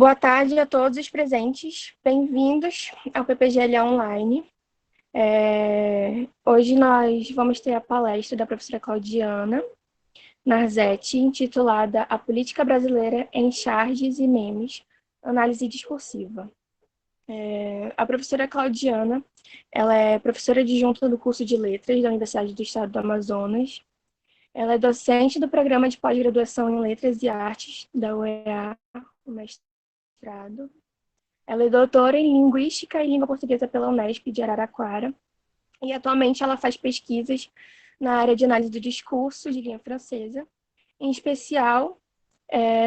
Boa tarde a todos os presentes, bem-vindos ao PPGL Online. Hoje nós vamos ter a palestra da professora Claudiana Narzetti, intitulada A Política Brasileira em Charges e Memes, Análise Discursiva. A professora Claudiana, ela é professora adjunta do curso de Letras da Universidade do Estado do Amazonas. Ela é docente do programa de pós-graduação em Letras e Artes da UEA, o mestrado. Ela é doutora em Linguística e Língua Portuguesa pela Unesp de Araraquara e atualmente ela faz pesquisas na área de análise do discurso de língua francesa, em especial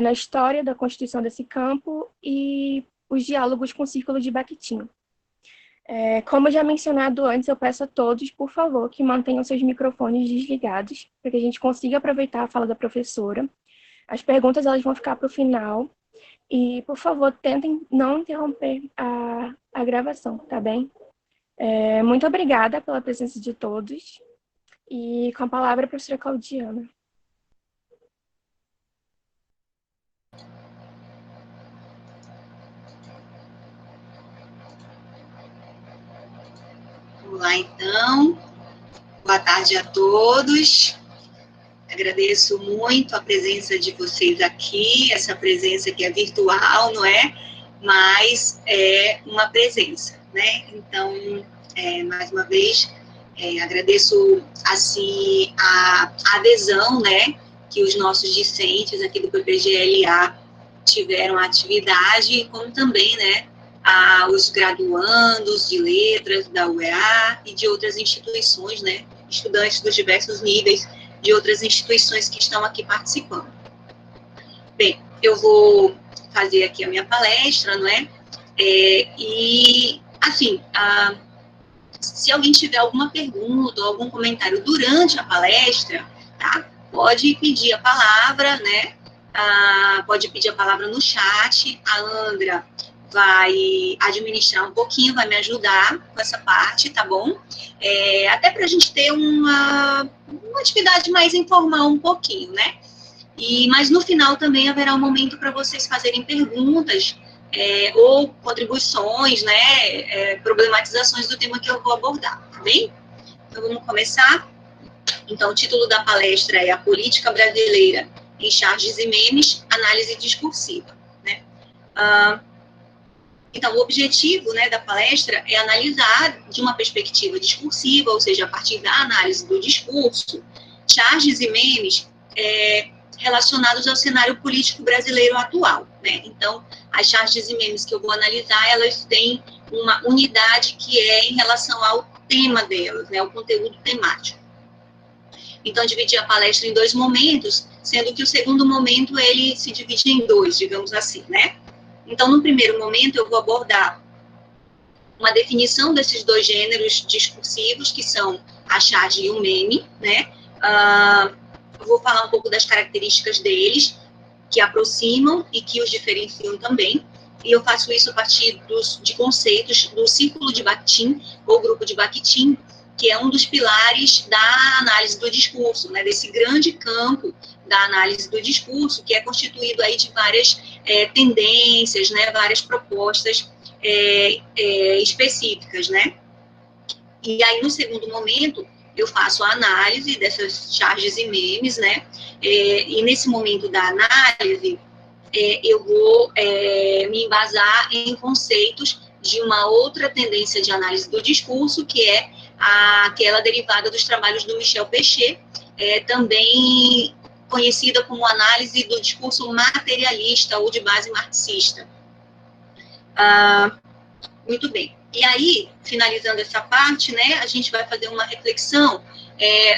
na história da constituição desse campo e os diálogos com o Círculo de Bakhtin. Como já mencionado antes, eu peço a todos, por favor, que mantenham seus microfones desligados, para que a gente consiga aproveitar a fala da professora. As perguntas elas vão ficar para o final. E, por favor, tentem não interromper a gravação, tá bem? Muito obrigada pela presença de todos. E com a palavra, a professora Claudiana. Olá, então. Boa tarde a todos. Agradeço muito a presença de vocês aqui, essa presença que é virtual, não é? Mas é uma presença, né? Então, mais uma vez, agradeço, assim, a adesão, né, que os nossos discentes aqui do PPGLA tiveram à atividade, como também, né, os graduandos de letras da UEA e de outras instituições, né, estudantes dos diversos níveis de outras instituições que estão aqui participando. Bem, eu vou fazer aqui a minha palestra, não é? E, assim, se alguém tiver alguma pergunta ou algum comentário durante a palestra, tá? Pode pedir a palavra, né? Pode pedir a palavra no chat. A Andra vai administrar um pouquinho, vai me ajudar com essa parte, tá bom? Até para a gente ter uma atividade mais informal um pouquinho, né? Mas no final também haverá um momento para vocês fazerem perguntas ou contribuições, né? Problematizações do tema que eu vou abordar, tá bem? Então vamos começar. Então o título da palestra é A Política Brasileira em Charges e Memes, Análise Discursiva, né? Então, o objetivo, né, da palestra é analisar de uma perspectiva discursiva, ou seja, a partir da análise do discurso, charges e memes relacionados ao cenário político brasileiro atual, né? Então, as charges e memes que eu vou analisar, elas têm uma unidade que é em relação ao tema delas, né, o conteúdo temático. Então, dividi a palestra em dois momentos, sendo que o segundo momento, ele se divide em dois, digamos assim, né? Então, no primeiro momento, eu vou abordar uma definição desses dois gêneros discursivos, que são a charge e o meme, né? Eu vou falar um pouco das características deles, que aproximam e que os diferenciam também, e eu faço isso a partir de conceitos do Círculo de Bakhtin, ou Grupo de Bakhtin, que é um dos pilares da análise do discurso, né? Desse grande campo da análise do discurso, que é constituído aí de várias tendências, né, várias propostas específicas, né? E aí, no segundo momento, eu faço a análise dessas charges e memes, né? E nesse momento da análise, eu vou me embasar em conceitos de uma outra tendência de análise do discurso, que é aquela derivada dos trabalhos do Michel Pechet, também conhecida como análise do discurso materialista ou de base marxista. Muito bem. E aí, finalizando essa parte, né, a gente vai fazer uma reflexão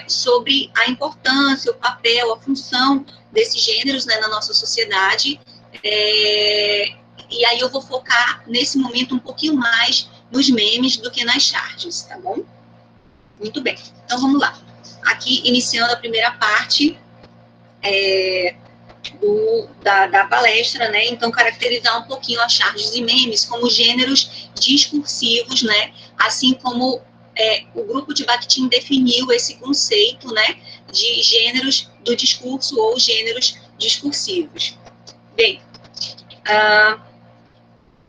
sobre a importância, o papel, a função desses gêneros, né, na nossa sociedade. E aí eu vou focar, nesse momento, um pouquinho mais nos memes do que nas charges, tá bom? Muito bem. Então, vamos lá. Aqui, iniciando a primeira parte da palestra, né? Então, caracterizar um pouquinho as charges e memes como gêneros discursivos, né? Assim como o grupo de Bakhtin definiu esse conceito, né? De gêneros do discurso ou gêneros discursivos. Bem,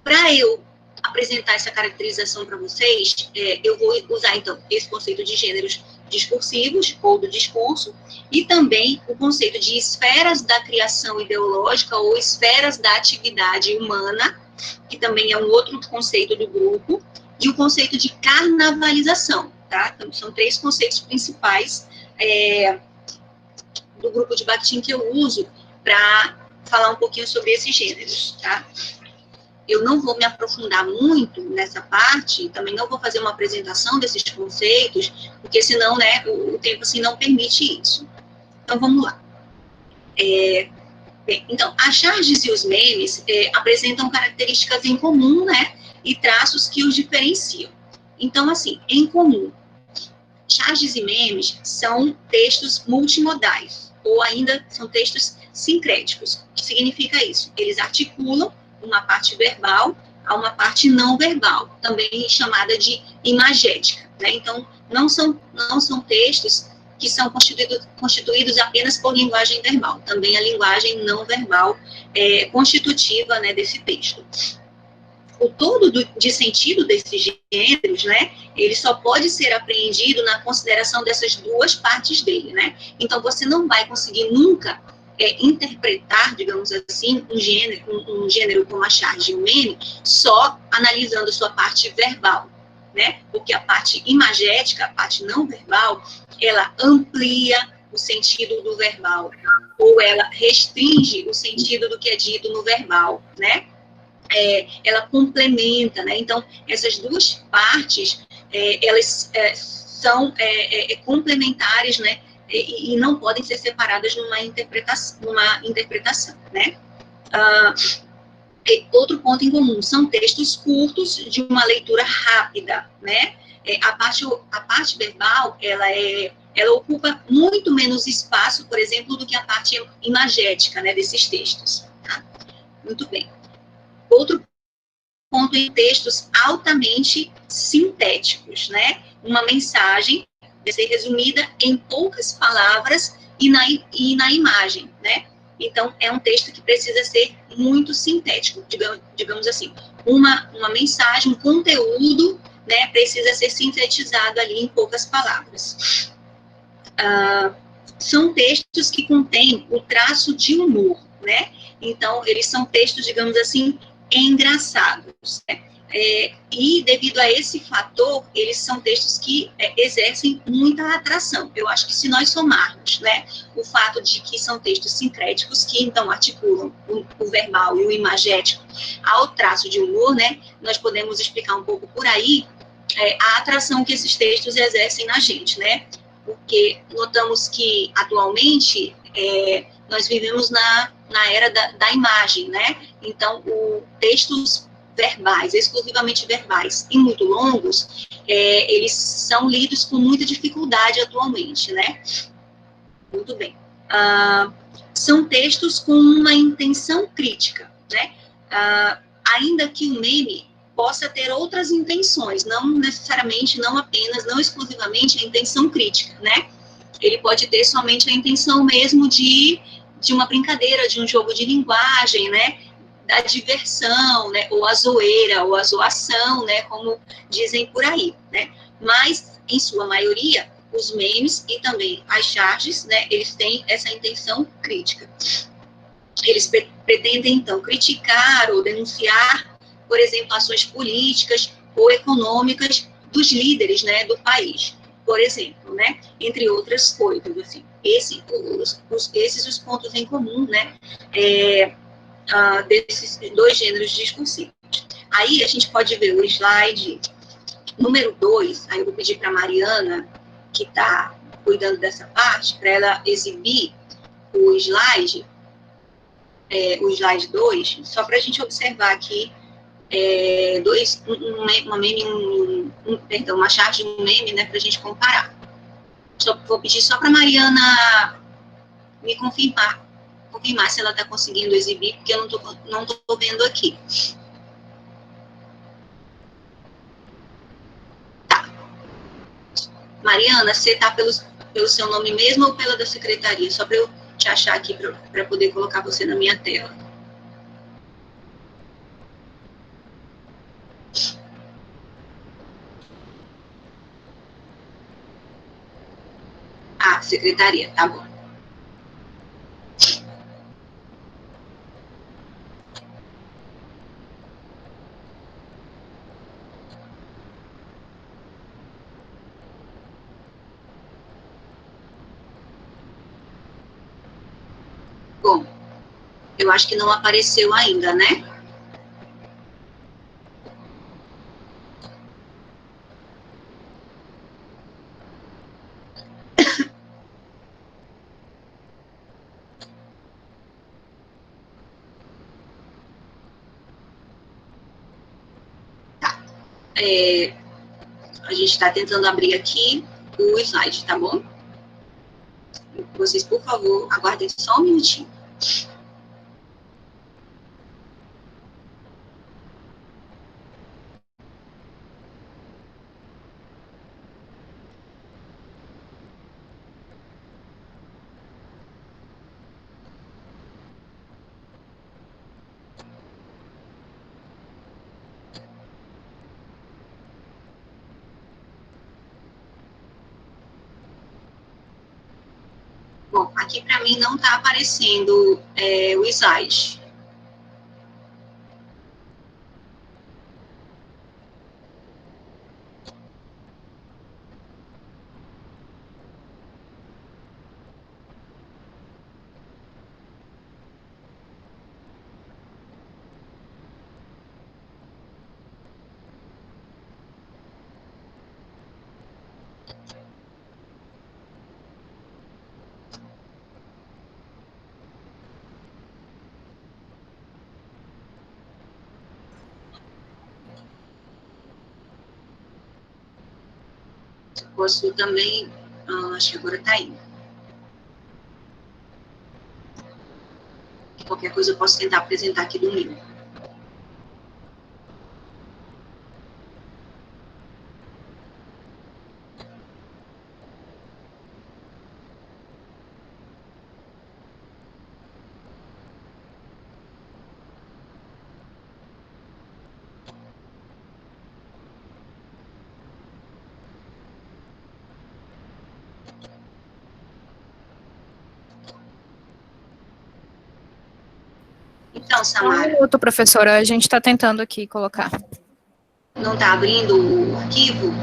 Para eu apresentar essa caracterização para vocês, eu vou usar, então, esse conceito de gêneros discursivos, ou do discurso, e também o conceito de esferas da criação ideológica, ou esferas da atividade humana, que também é um outro conceito do grupo, e o conceito de carnavalização, tá? Então, são 3 conceitos principais do grupo de Bakhtin que eu uso para falar um pouquinho sobre esses gêneros, tá? Eu não vou me aprofundar muito nessa parte, também não vou fazer uma apresentação desses conceitos, porque senão, né, o tempo assim não permite isso. Então, vamos lá. Bem, então, as charges e os memes apresentam características em comum, né, e traços que os diferenciam. Então, assim, em comum, charges e memes são textos multimodais, ou ainda são textos sincréticos. O que significa isso? Eles articulam uma parte verbal a uma parte não verbal, também chamada de imagética, né? Então, não são textos que são constituídos apenas por linguagem verbal, também a linguagem não verbal é constitutiva, né, desse texto. O todo de sentido desses gêneros, né, ele só pode ser apreendido na consideração dessas 2 partes dele, né? Então, você não vai conseguir nunca interpretar, digamos assim, um gênero como a charge e o meme, só analisando sua parte verbal, né? Porque a parte imagética, a parte não verbal, ela amplia o sentido do verbal, ou ela restringe o sentido do que é dito no verbal, né? Ela complementa, né? Então, essas 2 partes, elas são complementares, né? E não podem ser separadas numa interpretação, né? Outro ponto em comum, são textos curtos de uma leitura rápida, né? A parte verbal, ela ocupa muito menos espaço, por exemplo, do que a parte imagética, né, desses textos. Tá? Muito bem. Outro ponto em textos altamente sintéticos, né? Uma mensagem deve ser resumida em poucas palavras e na imagem, né? Então, é um texto que precisa ser muito sintético, digamos assim. Uma mensagem, um conteúdo, né, precisa ser sintetizado ali em poucas palavras. São textos que contêm o traço de humor, né? Então, eles são textos, digamos assim, engraçados, né? E devido a esse fator, eles são textos que exercem muita atração. Eu acho que se nós somarmos, né, o fato de que são textos sincréticos, que então articulam o verbal e o imagético ao traço de humor, né, nós podemos explicar um pouco por aí a atração que esses textos exercem na gente, né? Porque notamos que, atualmente, nós vivemos na era da imagem, né? Então, textos verbais, exclusivamente verbais e muito longos, eles são lidos com muita dificuldade atualmente, né? Muito bem. São textos com uma intenção crítica, né? Ainda que o meme possa ter outras intenções, não necessariamente, não apenas, não exclusivamente a intenção crítica, né? Ele pode ter somente a intenção mesmo de uma brincadeira, de um jogo de linguagem, né? Da diversão, né? Ou a zoeira, ou a zoação, né? Como dizem por aí, né? Mas, em sua maioria, os memes e também as charges, né? Eles têm essa intenção crítica. Eles pretendem, então, criticar ou denunciar, por exemplo, ações políticas ou econômicas dos líderes, né, do país, por exemplo, né, entre outras coisas, assim. Esses os pontos em comum, né, desses 2 gêneros discursivos. Aí a gente pode ver o slide número 2, aí eu vou pedir para a Mariana, que está cuidando dessa parte, para ela exibir o slide 2, só para a gente observar aqui uma charge de um meme, né, para a gente comparar. Vou pedir só para a Mariana me confirmar se ela está conseguindo exibir, porque eu não tô vendo aqui. Tá. Mariana, você está pelo seu nome mesmo ou pela da secretaria? Só para eu te achar aqui, para poder colocar você na minha tela. Tá, secretaria, tá bom. Bom, eu acho que não apareceu ainda, né? Tá. A gente está tentando abrir aqui o slide, tá bom? Vocês, por favor, aguardem só um minutinho. Bom, aqui para mim não está aparecendo o slide. Posso também, acho que agora está indo. Qualquer coisa eu posso tentar apresentar aqui do meu. Então, Samara. Um minuto, professora, a gente está tentando aqui colocar. Não está abrindo o arquivo?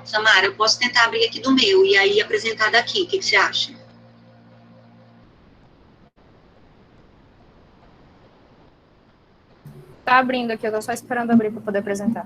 Samara, eu posso tentar abrir aqui do meu e aí apresentar daqui. O que você acha? Tá abrindo aqui, eu tô só esperando abrir para poder apresentar.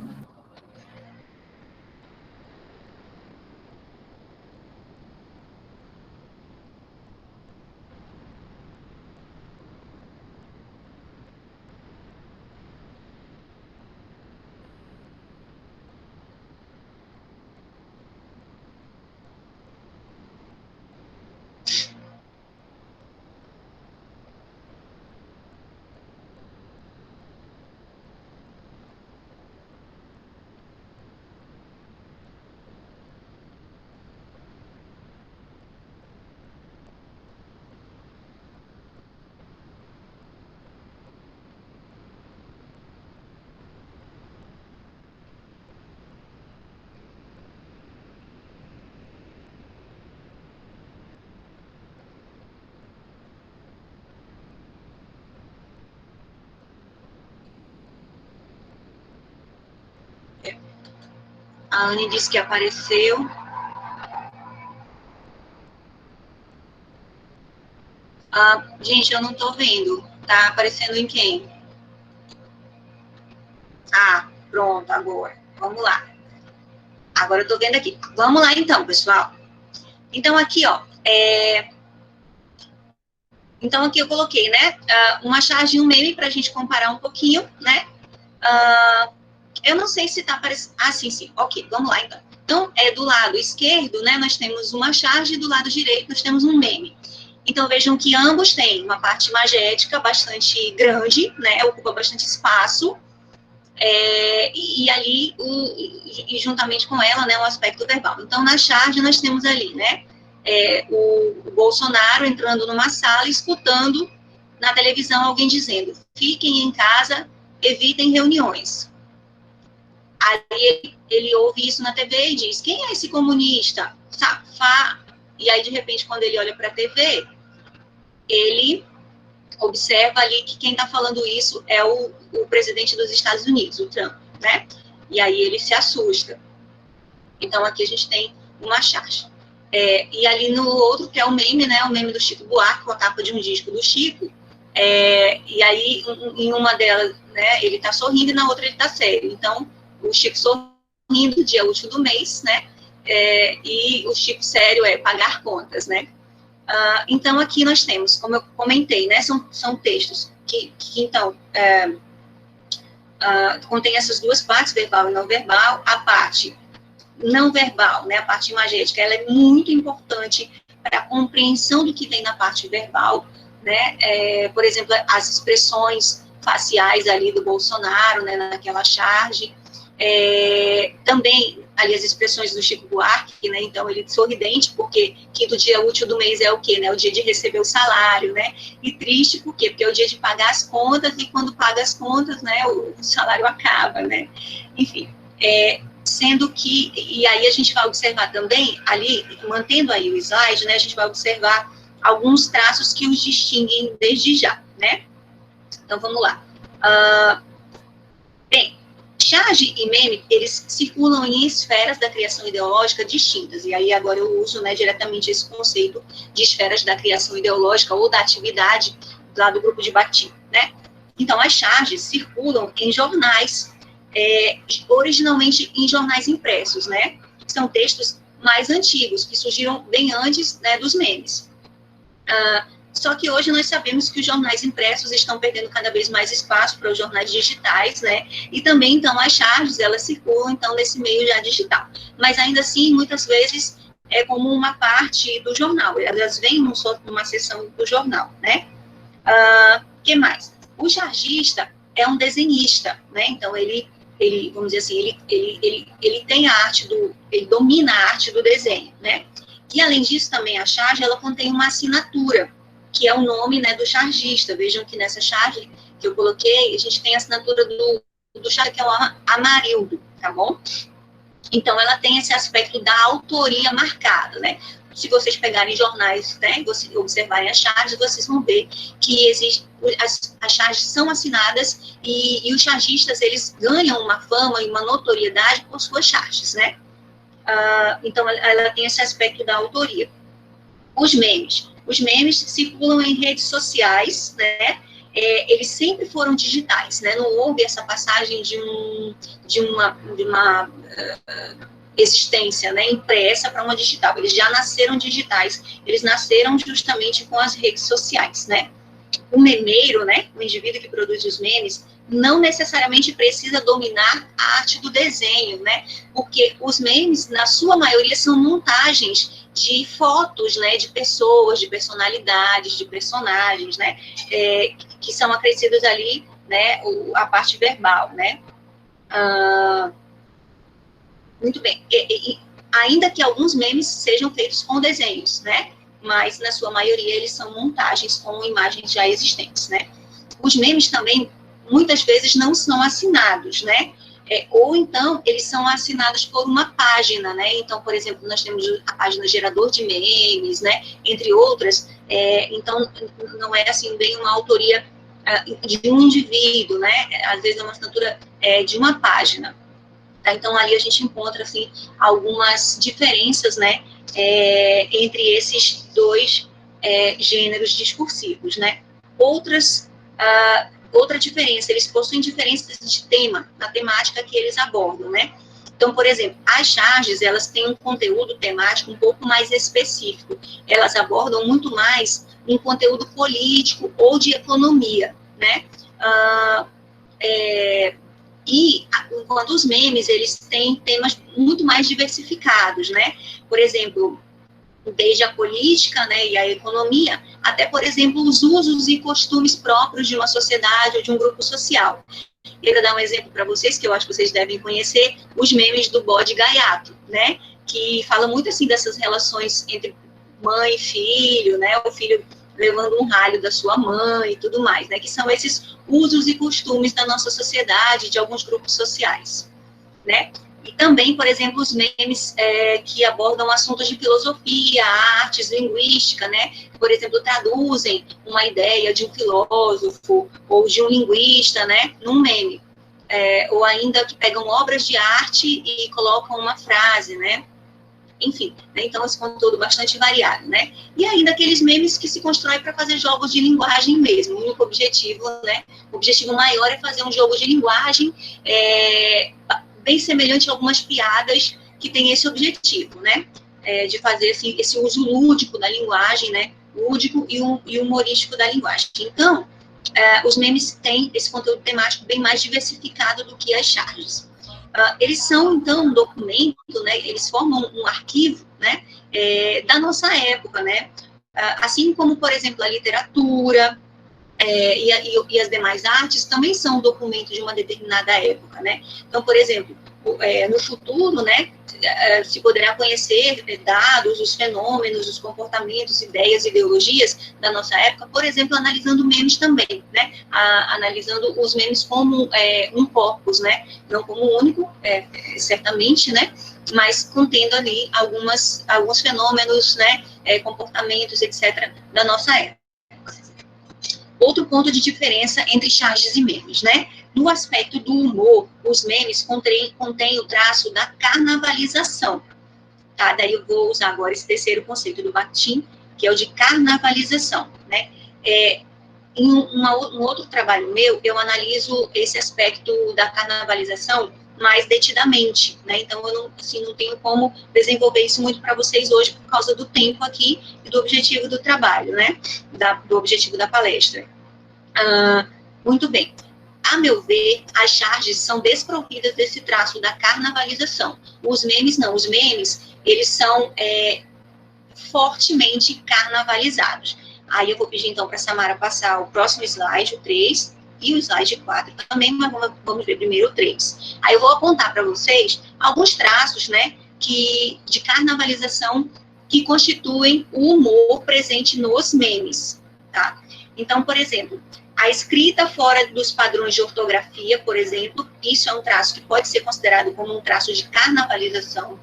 A Anne disse que apareceu. Gente, eu não estou vendo. Tá aparecendo em quem? Pronto, agora. Vamos lá. Agora eu tô vendo aqui. Vamos lá, então, pessoal. Então, aqui, ó. Então, aqui eu coloquei, né? Uma charge e um meme para a gente comparar um pouquinho, né? Eu não sei se tá aparecendo. Ah, sim, sim. Ok, vamos lá, então. Então, do lado esquerdo, né, nós temos uma charge e do lado direito nós temos um meme. Então, vejam que ambos têm uma parte imagética bastante grande, né, ocupa bastante espaço, e ali, e juntamente com ela, né, o aspecto verbal. Então, na charge nós temos ali, né, o Bolsonaro entrando numa sala, escutando na televisão alguém dizendo: fiquem em casa, evitem reuniões. Aí ele ouve isso na TV e diz: quem é esse comunista? Safá. E aí, de repente, quando ele olha para a TV, ele observa ali que quem está falando isso é o presidente dos Estados Unidos, o Trump, né? E aí ele se assusta. Então, aqui a gente tem uma charge. E ali no outro, que é o meme, né? O meme do Chico Buarque, com a capa de um disco do Chico. E aí, em uma delas, né, ele está sorrindo e na outra ele está sério. Então, o Chico sorrindo, dia útil do mês, né? E o Chico sério é pagar contas, né? Então, aqui nós temos, como eu comentei, né? São textos que então, contém essas duas partes, verbal e não verbal. A parte não verbal, né? A parte imagética, ela é muito importante para a compreensão do que vem na parte verbal, né? Por exemplo, as expressões faciais ali do Bolsonaro, né? Naquela charge. Também ali as expressões do Chico Buarque, né? Então ele sorridente porque quinto dia útil do mês é o quê, né? O dia de receber o salário, né? E triste por quê? Porque é o dia de pagar as contas e quando paga as contas, né? O salário acaba, né? Enfim, sendo que, e aí a gente vai observar também ali, mantendo aí o slide, né? A gente vai observar alguns traços que os distinguem desde já, né? Então vamos lá. Bem, charge e meme, eles circulam em esferas da criação ideológica distintas, e aí agora eu uso, né, diretamente esse conceito de esferas da criação ideológica ou da atividade lá do grupo de Bakhtin, né? Então, as charges circulam em jornais, originalmente em jornais impressos, né? São textos mais antigos, que surgiram bem antes, né, dos memes. Só que hoje nós sabemos que os jornais impressos estão perdendo cada vez mais espaço para os jornais digitais, né? E também, então, as charges, elas circulam, então, nesse meio já digital. Mas, ainda assim, muitas vezes, é como uma parte do jornal. Elas vêm numa seção do jornal, né? Que mais? O chargista é um desenhista, né? Então, ele vamos dizer assim, ele tem a arte ele domina a arte do desenho, né? E, além disso, também a charge, ela contém uma assinatura, que é o nome, né, do chargista. Vejam que nessa charge que eu coloquei, a gente tem a assinatura do chargista, que é o Amarildo, tá bom? Então, ela tem esse aspecto da autoria marcada, né? Se vocês pegarem jornais, né, e observarem as charges, vocês vão ver que as charges são assinadas e os chargistas, eles ganham uma fama e uma notoriedade por suas charges, né? Então, ela tem esse aspecto da autoria. Os memes circulam em redes sociais, né? Eles sempre foram digitais, né? Não houve essa passagem de uma existência, né, impressa para uma digital. Eles já nasceram digitais. Eles nasceram justamente com as redes sociais, né? O memeiro, né, o indivíduo que produz os memes, não necessariamente precisa dominar a arte do desenho, né? Porque os memes, na sua maioria, são montagens de fotos, né, de pessoas, de personalidades, de personagens, né, que são acrescidos ali, né, a parte verbal, né. Muito bem. Ainda que alguns memes sejam feitos com desenhos, né, mas na sua maioria eles são montagens com imagens já existentes, né. Os memes também, muitas vezes, não são assinados, né, ou então eles são assinados por uma página, né, então, por exemplo, nós temos a página Gerador de Memes, né, entre outras, então, não é, assim, bem uma autoria de um indivíduo, né, às vezes é uma assinatura de uma página, tá? Então, ali a gente encontra, assim, algumas diferenças, né, entre esses dois gêneros discursivos, né. Outras outra diferença, eles possuem diferenças de tema, na temática que eles abordam, né? Então, por exemplo, as charges, elas têm um conteúdo temático um pouco mais específico. Elas abordam muito mais um conteúdo político ou de economia, né? Enquanto os memes, eles têm temas muito mais diversificados, né? Por exemplo, desde a política, né, e a economia, até, por exemplo, os usos e costumes próprios de uma sociedade ou de um grupo social. Eu quero dar um exemplo para vocês, que eu acho que vocês devem conhecer, os memes do bode gaiato, né, que fala muito, assim, dessas relações entre mãe e filho, né, o filho levando um ralho da sua mãe e tudo mais, né, que são esses usos e costumes da nossa sociedade, de alguns grupos sociais, né. E também, por exemplo, os memes que abordam assuntos de filosofia, artes, linguística, né? Por exemplo, traduzem uma ideia de um filósofo ou de um linguista, né? Num meme. Ou ainda que pegam obras de arte e colocam uma frase, né? Enfim, né? Então, esse conteúdo bastante variado, né? E ainda aqueles memes que se constroem para fazer jogos de linguagem mesmo. O único objetivo, né? O objetivo maior é fazer um jogo de linguagem bem semelhante a algumas piadas que têm esse objetivo, né, de fazer assim, esse uso lúdico da linguagem, né, lúdico e humorístico da linguagem. Então, os memes têm esse conteúdo temático bem mais diversificado do que as charges. Eles são, então, um documento, né, eles formam um arquivo, né, da nossa época, né, assim como, por exemplo, a literatura, e as demais artes também são documentos de uma determinada época, né? Então, por exemplo, no futuro, né, se poderá conhecer dados, os fenômenos, os comportamentos, ideias, ideologias da nossa época, por exemplo, analisando memes também, né? Analisando os memes como um corpus, né? Não como único, certamente, né? Mas contendo ali alguns fenômenos, né? Comportamentos, etc., da nossa época. Outro ponto de diferença entre charges e memes, né? No aspecto do humor, os memes contêm o traço da carnavalização, tá? Daí eu vou usar agora esse terceiro conceito do Bakhtin, que é o de carnavalização, né? Em um outro trabalho meu, eu analiso esse aspecto da carnavalização mais detidamente, né? Então, eu não tenho como desenvolver isso muito para vocês hoje por causa do tempo aqui e do objetivo do trabalho, né? Do objetivo da palestra. Muito bem. A meu ver, as charges são desprovidas desse traço da carnavalização. Os memes não. Os memes, eles são fortemente carnavalizados. Aí eu vou pedir, então, para a Samara passar o próximo slide, o 3, e o slide 4 também, mas vamos ver primeiro o 3. Aí eu vou apontar para vocês alguns traços, né, de carnavalização que constituem o humor presente nos memes, tá? Então, por exemplo, a escrita fora dos padrões de ortografia, por exemplo, isso é um traço que pode ser considerado como um traço de carnavalização.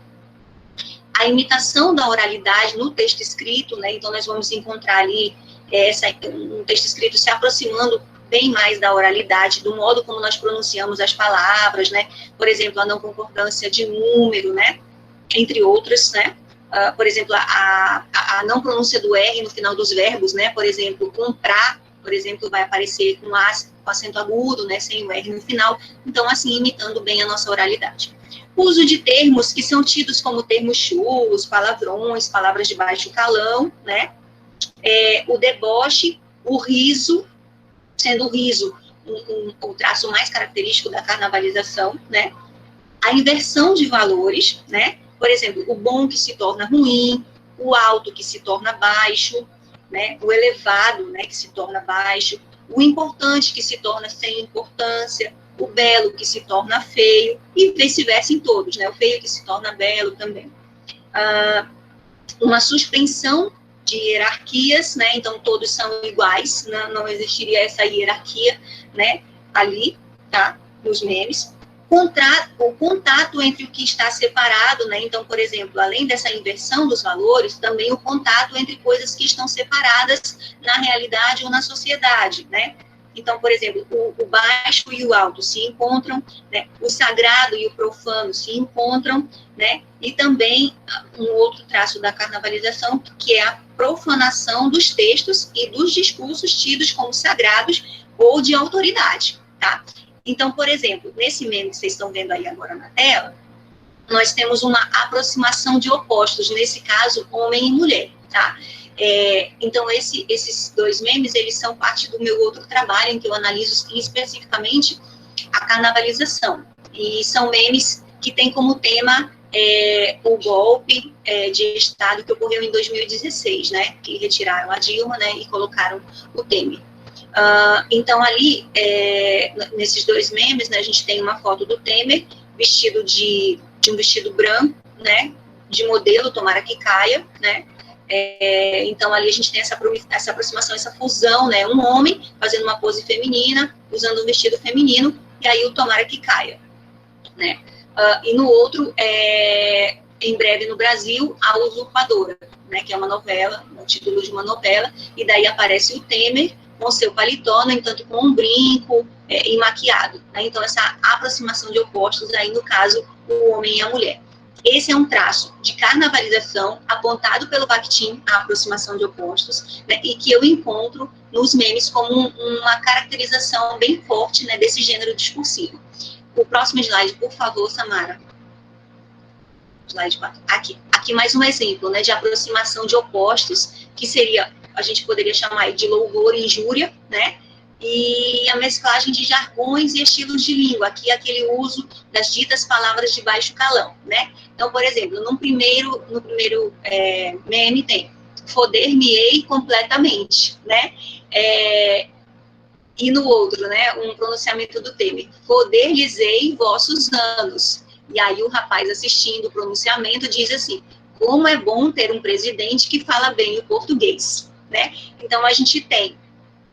A imitação da oralidade no texto escrito, né? Então, nós vamos encontrar ali um texto escrito se aproximando bem mais da oralidade, do modo como nós pronunciamos as palavras, né? Por exemplo, a não concordância de número, né? Entre outras, né? Por exemplo, a não pronúncia do R no final dos verbos, né? Por exemplo, comprar, por exemplo, vai aparecer com acento agudo, né? Sem o R no final. Então, assim, imitando bem a nossa oralidade. O uso de termos que são tidos como termos chulos, palavrões, palavras de baixo calão, né? O deboche, o riso, sendo o riso o traço mais característico da carnavalização, né? A inversão de valores, né? Por exemplo, o bom que se torna ruim, o alto que se torna baixo, né? O elevado, né, que se torna baixo, o importante que se torna sem importância, o belo que se torna feio, e vice-versa em todos, né? O feio que se torna belo também. Uma suspensão de hierarquias, né? Então, todos são iguais, não existiria essa hierarquia, né? Ali, tá? Nos memes. O contato entre o que está separado, né? Então, por exemplo, além dessa inversão dos valores, também o contato entre coisas que estão separadas na realidade ou na sociedade, né? Então, por exemplo, o baixo e o alto se encontram, né? O sagrado e o profano se encontram, né? E também um outro traço da carnavalização, que é a profanação dos textos e dos discursos tidos como sagrados ou de autoridade, tá? Então, por exemplo, nesse meme que vocês estão vendo aí agora na tela, nós temos uma aproximação de opostos, nesse caso, homem e mulher, tá? Então, esses dois memes, eles são parte do meu outro trabalho, em que eu analiso especificamente a carnavalização. E são memes que têm como tema o golpe de Estado que ocorreu em 2016, né? Que retiraram a Dilma, né? E colocaram o Temer. Então, ali, nesses dois memes, né, a gente tem uma foto do Temer vestido de um vestido branco, né, de modelo, tomara que caia, né, então ali a gente tem essa aproximação, essa fusão, né, um homem fazendo uma pose feminina, usando um vestido feminino, e aí o tomara que caia, né, e no outro, em breve no Brasil, A Usurpadora, né, que é uma novela, o título de uma novela, e daí aparece o Temer com seu paletó, no entanto, com um brinco e maquiado, né, então essa aproximação de opostos aí, no caso, o homem e a mulher. Esse é um traço de carnavalização apontado pelo Bakhtin, a aproximação de opostos, né, e que eu encontro nos memes como uma caracterização bem forte, né, desse gênero discursivo. O próximo slide, por favor, Samara. Slide 4. Aqui mais um exemplo, né, de aproximação de opostos, que seria, a gente poderia chamar de louvor e injúria, né, e a mesclagem de jargões e estilos de língua, aqui aquele uso das ditas palavras de baixo calão, né? Então, por exemplo, no primeiro meme tem foder-me-ei completamente, né? E no outro, né, um pronunciamento do Temer, foder-lhes-ei vossos anos. E aí o rapaz assistindo o pronunciamento diz assim, como é bom ter um presidente que fala bem o português, né? Então, a gente tem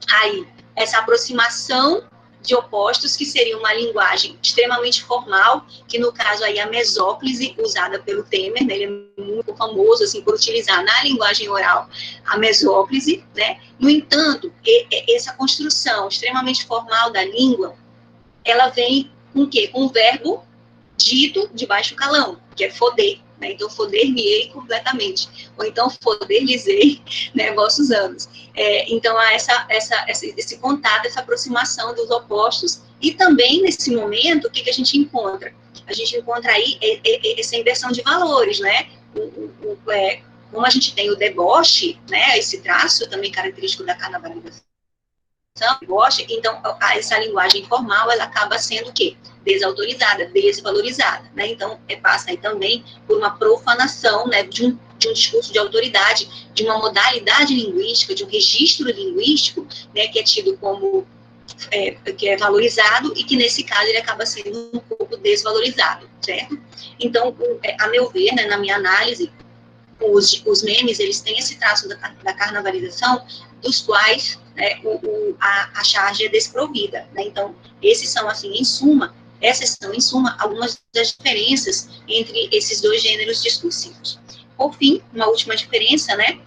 aí essa aproximação de opostos, que seria uma linguagem extremamente formal, que no caso aí a mesóclise, usada pelo Temer, né, ele é muito famoso, assim, por utilizar na linguagem oral a mesóclise, né, no entanto, essa construção extremamente formal da língua, ela vem com o quê? Com o verbo dito de baixo calão, que é foder, né? Então, foder-me-ei completamente, ou então foder-lhes-ei, né, vossos anos. Então, há esse contato, essa aproximação dos opostos, e também, nesse momento, o que a gente encontra? A gente encontra aí essa inversão de valores, né? Como a gente tem o deboche, né, esse traço também característico da carnavalização, então, essa linguagem formal, ela acaba sendo o quê? Desautorizada, desvalorizada, né? Então, passa aí também por uma profanação, né, de um discurso de autoridade, de uma modalidade linguística, de um registro linguístico, né, que é tido como, que é valorizado, e que, nesse caso, ele acaba sendo um pouco desvalorizado, certo? Então, a meu ver, né, na minha análise, os memes, eles têm esse traço da carnavalização, dos quais, né, a charge é desprovida, né? Então, essas são, em suma, algumas das diferenças entre esses dois gêneros discursivos. Por fim, uma última diferença, né,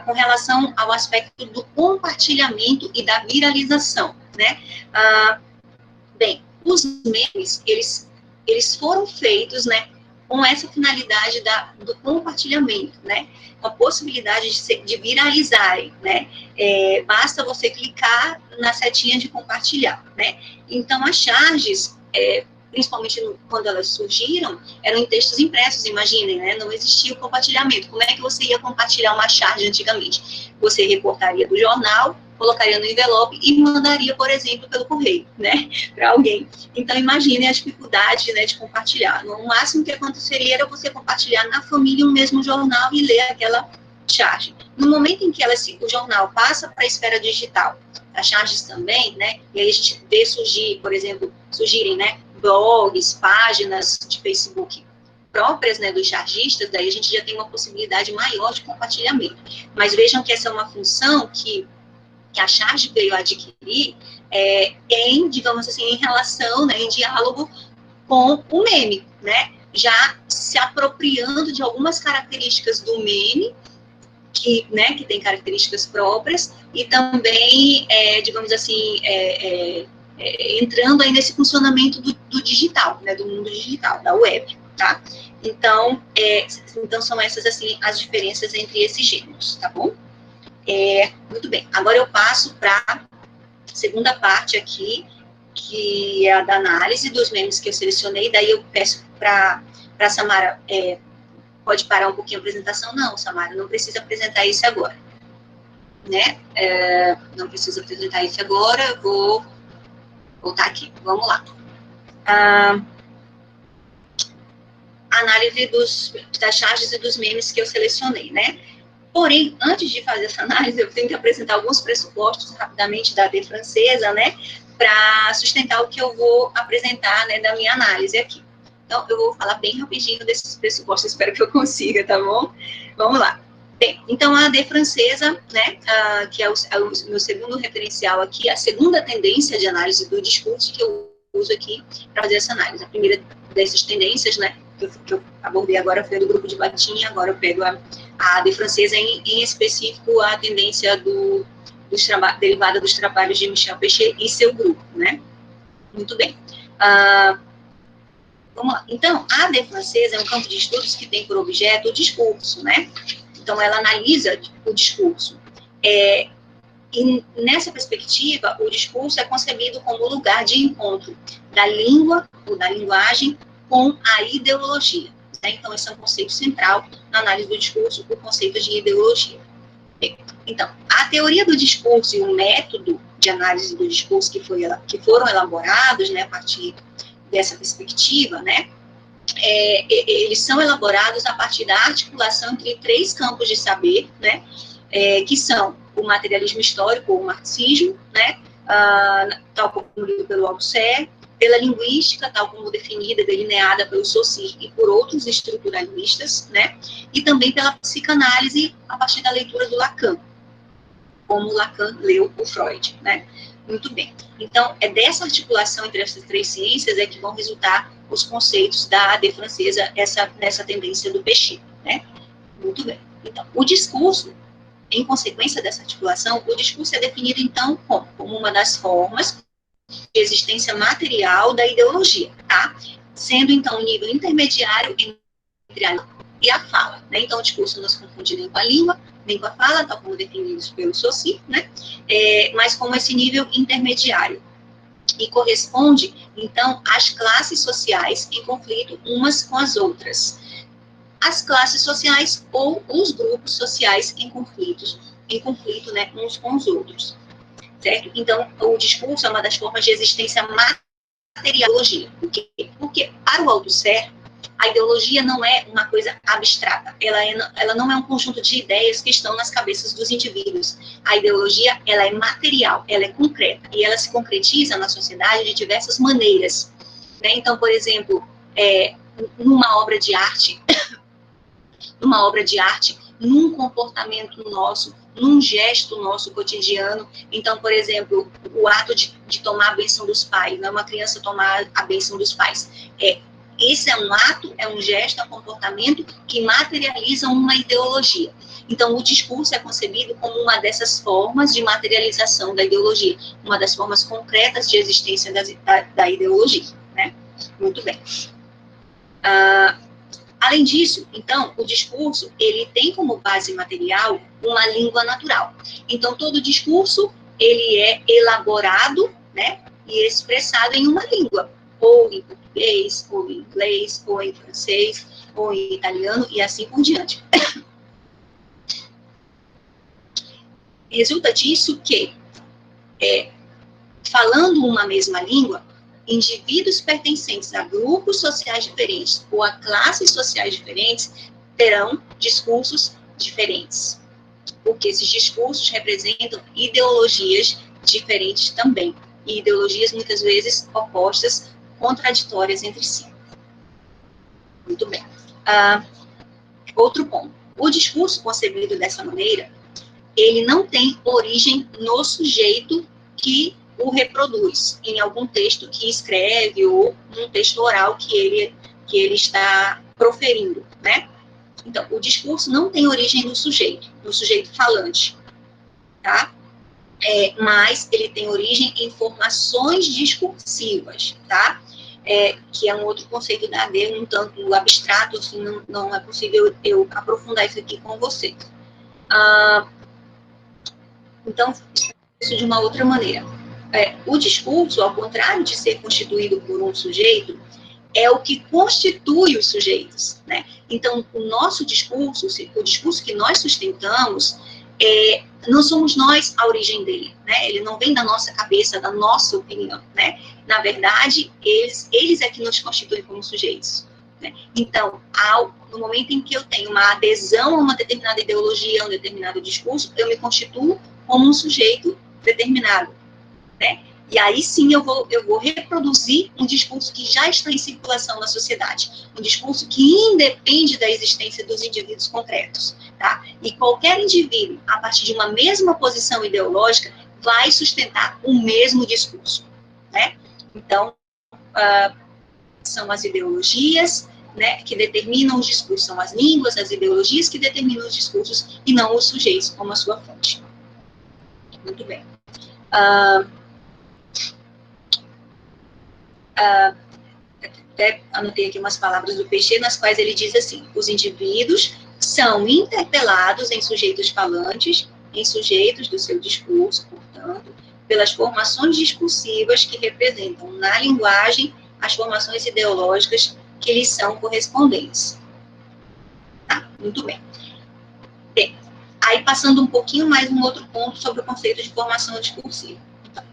com relação ao aspecto do compartilhamento e da viralização, né? Bem, os memes, eles foram feitos, né, com essa finalidade do compartilhamento, né, com a possibilidade de viralizarem, né, basta você clicar na setinha de compartilhar, né, então as charges, principalmente quando elas surgiram, eram em textos impressos, imaginem, né, não existia o compartilhamento. Como é que você ia compartilhar uma charge antigamente? Você recortaria do jornal, colocaria no envelope e mandaria, por exemplo, pelo correio, né, para alguém. Então, imagine a dificuldade, né, de compartilhar. No máximo que aconteceria era você compartilhar na família um mesmo jornal e ler aquela charge. No momento em que o jornal passa para a esfera digital, as charges também, né, e aí a gente vê surgirem, né, blogs, páginas de Facebook próprias, né, dos chargistas, daí a gente já tem uma possibilidade maior de compartilhamento. Mas vejam que essa é uma função que a charge veio adquirir digamos assim, em relação, né, em diálogo com o meme, né, já se apropriando de algumas características do meme, que tem características próprias, e também, digamos assim, entrando aí nesse funcionamento do digital, né, do mundo digital, da web, tá? Então são essas, assim, as diferenças entre esses gêneros, tá bom? Muito bem, agora eu passo para segunda parte aqui, que é a da análise dos memes que eu selecionei. Daí eu peço para a Samara, pode parar um pouquinho a apresentação? Não, Samara, não precisa apresentar isso agora, né? Não precisa apresentar isso agora, eu vou voltar aqui, vamos lá. Análise das charges e dos memes que eu selecionei, né? Porém, antes de fazer essa análise, eu tenho que apresentar alguns pressupostos rapidamente da AD francesa, né? Para sustentar o que eu vou apresentar, né, da minha análise aqui. Então, eu vou falar bem rapidinho desses pressupostos, espero que eu consiga, tá bom? Vamos lá. Bem, então, a AD francesa, né, que é o meu segundo referencial aqui, a segunda tendência de análise do discurso que eu uso aqui para fazer essa análise. A primeira dessas tendências, né, que eu abordei agora foi do grupo de Batin, agora eu pego a AD francesa, em específico a tendência derivada dos trabalhos de Michel Pechet e seu grupo, né? Muito bem. Vamos lá. Então, a AD francesa é um campo de estudos que tem por objeto o discurso, né? Então, ela analisa o discurso. E nessa perspectiva, o discurso é concebido como lugar de encontro da língua ou da linguagem com a ideologia, né? Então, esse é um conceito central na análise do discurso, o conceito de ideologia. Bem, então, a teoria do discurso e o método de análise do discurso que foram elaborados, né, a partir dessa perspectiva, né, eles são elaborados a partir da articulação entre três campos de saber, né, que são o materialismo histórico, ou o marxismo, né, tal como lido pelo Althusser, pela linguística, tal como definida, delineada pelo Saussure e por outros estruturalistas, né, e também pela psicanálise a partir da leitura do Lacan, como Lacan leu o Freud, né. Muito bem. Então, é dessa articulação entre essas três ciências que vão resultar os conceitos da AD francesa, nessa tendência do Pechet, né. Muito bem. Então, o discurso, em consequência dessa articulação, o discurso é definido, então, como uma das formas de existência material da ideologia, tá? Sendo, então, um nível intermediário entre a língua e a fala, né? Então, o discurso não se confunde nem com a língua, nem com a fala, tal como definidos pelo Saussure, né? Mas como esse nível intermediário. E corresponde, então, às classes sociais em conflito umas com as outras. As classes sociais ou os grupos sociais em conflito, né, uns com os outros. Certo? Então, o discurso é uma das formas de existência material da ideologia. Por quê? Porque, para o Althusser, a ideologia não é uma coisa abstrata. Ela não é um conjunto de ideias que estão nas cabeças dos indivíduos. A ideologia, ela é material, ela é concreta. E ela se concretiza na sociedade de diversas maneiras. Né? Então, por exemplo, numa obra de arte, num comportamento nosso, num gesto nosso cotidiano. Então, por exemplo, o ato de tomar a bênção dos pais, né? Uma criança tomar a bênção dos pais. Esse é um ato, é um gesto, é um comportamento que materializa uma ideologia. Então, o discurso é concebido como uma dessas formas de materialização da ideologia, uma das formas concretas de existência da ideologia, né? Muito bem. Além disso, então, o discurso, ele tem como base material uma língua natural. Então, todo discurso, ele é elaborado, né, e expressado em uma língua, ou em português, ou em inglês, ou em francês, ou em italiano, e assim por diante. Resulta disso que, falando uma mesma língua, indivíduos pertencentes a grupos sociais diferentes ou a classes sociais diferentes terão discursos diferentes, porque esses discursos representam ideologias diferentes também, e ideologias muitas vezes opostas, contraditórias entre si. Muito bem. Outro ponto. O discurso concebido dessa maneira, ele não tem origem no sujeito que o reproduz em algum texto que escreve ou num texto oral que ele está proferindo, né? Então, o discurso não tem origem no sujeito falante, tá? Mas ele tem origem em formações discursivas, tá? Que é um outro conceito da AD, um tanto abstrato, assim, não é possível eu aprofundar isso aqui com vocês. Então, isso de uma outra maneira. o discurso, ao contrário de ser constituído por um sujeito, é o que constitui os sujeitos, né? Então, o nosso discurso, o discurso que nós sustentamos, não somos nós a origem dele, né? Ele não vem da nossa cabeça, da nossa opinião, né? Na verdade, eles é que nos constituem como sujeitos, né? Então, no momento em que eu tenho uma adesão a uma determinada ideologia, a um determinado discurso, eu me constituo como um sujeito determinado, né? E aí sim eu vou reproduzir um discurso que já está em circulação na sociedade, um discurso que independe da existência dos indivíduos concretos, tá? E qualquer indivíduo, a partir de uma mesma posição ideológica, vai sustentar o mesmo discurso, né? Então, são as ideologias, né, que determinam os discursos, são as línguas, as ideologias que determinam os discursos, e não os sujeitos como a sua fonte. Muito bem. Até anotei aqui umas palavras do Peixe, nas quais ele diz assim: os indivíduos são interpelados em sujeitos falantes, em sujeitos do seu discurso, portanto, pelas formações discursivas que representam na linguagem as formações ideológicas que lhes são correspondentes. Tá, muito bem. Bem, aí passando um pouquinho mais um outro ponto sobre o conceito de formação discursiva.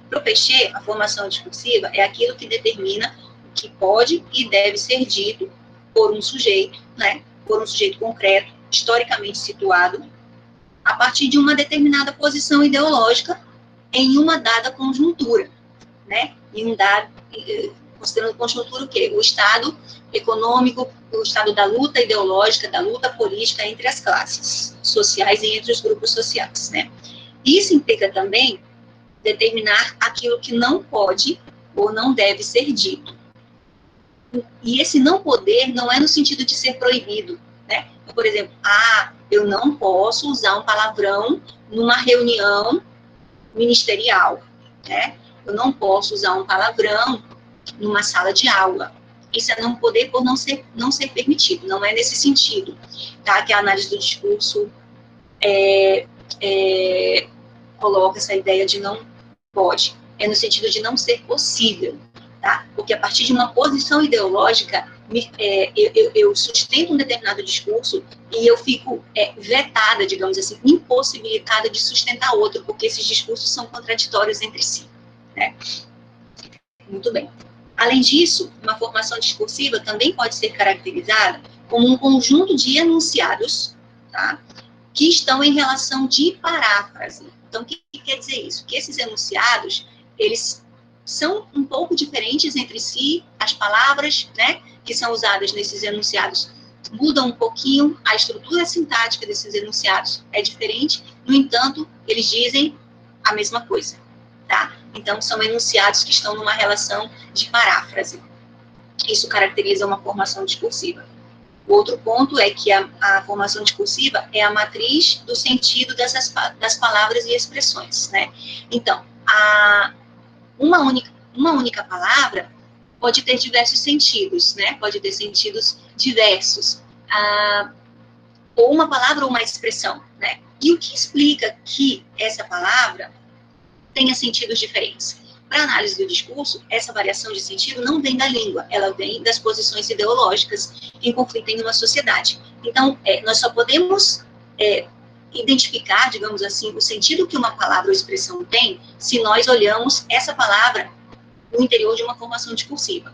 Para o Peixe, a formação discursiva é aquilo que determina o que pode e deve ser dito por um sujeito, né, por um sujeito concreto, historicamente situado, a partir de uma determinada posição ideológica em uma dada conjuntura, né, considerando conjuntura o quê? O estado econômico, o estado da luta ideológica, da luta política entre as classes sociais e entre os grupos sociais, né. Isso implica também determinar aquilo que não pode ou não deve ser dito. E esse não poder não é no sentido de ser proibido, né? Por exemplo, eu não posso usar um palavrão numa reunião ministerial, né? Eu não posso usar um palavrão numa sala de aula. Isso é não poder por não ser permitido, não é nesse sentido, tá? Que a análise do discurso coloca essa ideia de não pode, é no sentido de não ser possível, tá? Porque a partir de uma posição ideológica, eu sustento um determinado discurso e eu fico vetada, digamos assim, impossibilitada de sustentar outro, porque esses discursos são contraditórios entre si, né? Muito bem. Além disso, uma formação discursiva também pode ser caracterizada como um conjunto de enunciados, tá, que estão em relação de paráfrase. Então, o que quer dizer isso? Que esses enunciados, eles são um pouco diferentes entre si, as palavras, né, que são usadas nesses enunciados mudam um pouquinho, a estrutura sintática desses enunciados é diferente, no entanto, eles dizem a mesma coisa, tá? Então, são enunciados que estão numa relação de paráfrase. Isso caracteriza uma formação discursiva. O outro ponto é que a formação discursiva é a matriz do sentido das palavras e expressões, né? Então, uma única palavra pode ter diversos sentidos, né? Pode ter sentidos diversos. Ou uma palavra ou uma expressão, né? E o que explica que essa palavra tenha sentidos diferentes? Para a análise do discurso, essa variação de sentido não vem da língua, ela vem das posições ideológicas em conflito em uma sociedade. Então, nós só podemos identificar, digamos assim, o sentido que uma palavra ou expressão tem se nós olhamos essa palavra no interior de uma formação discursiva.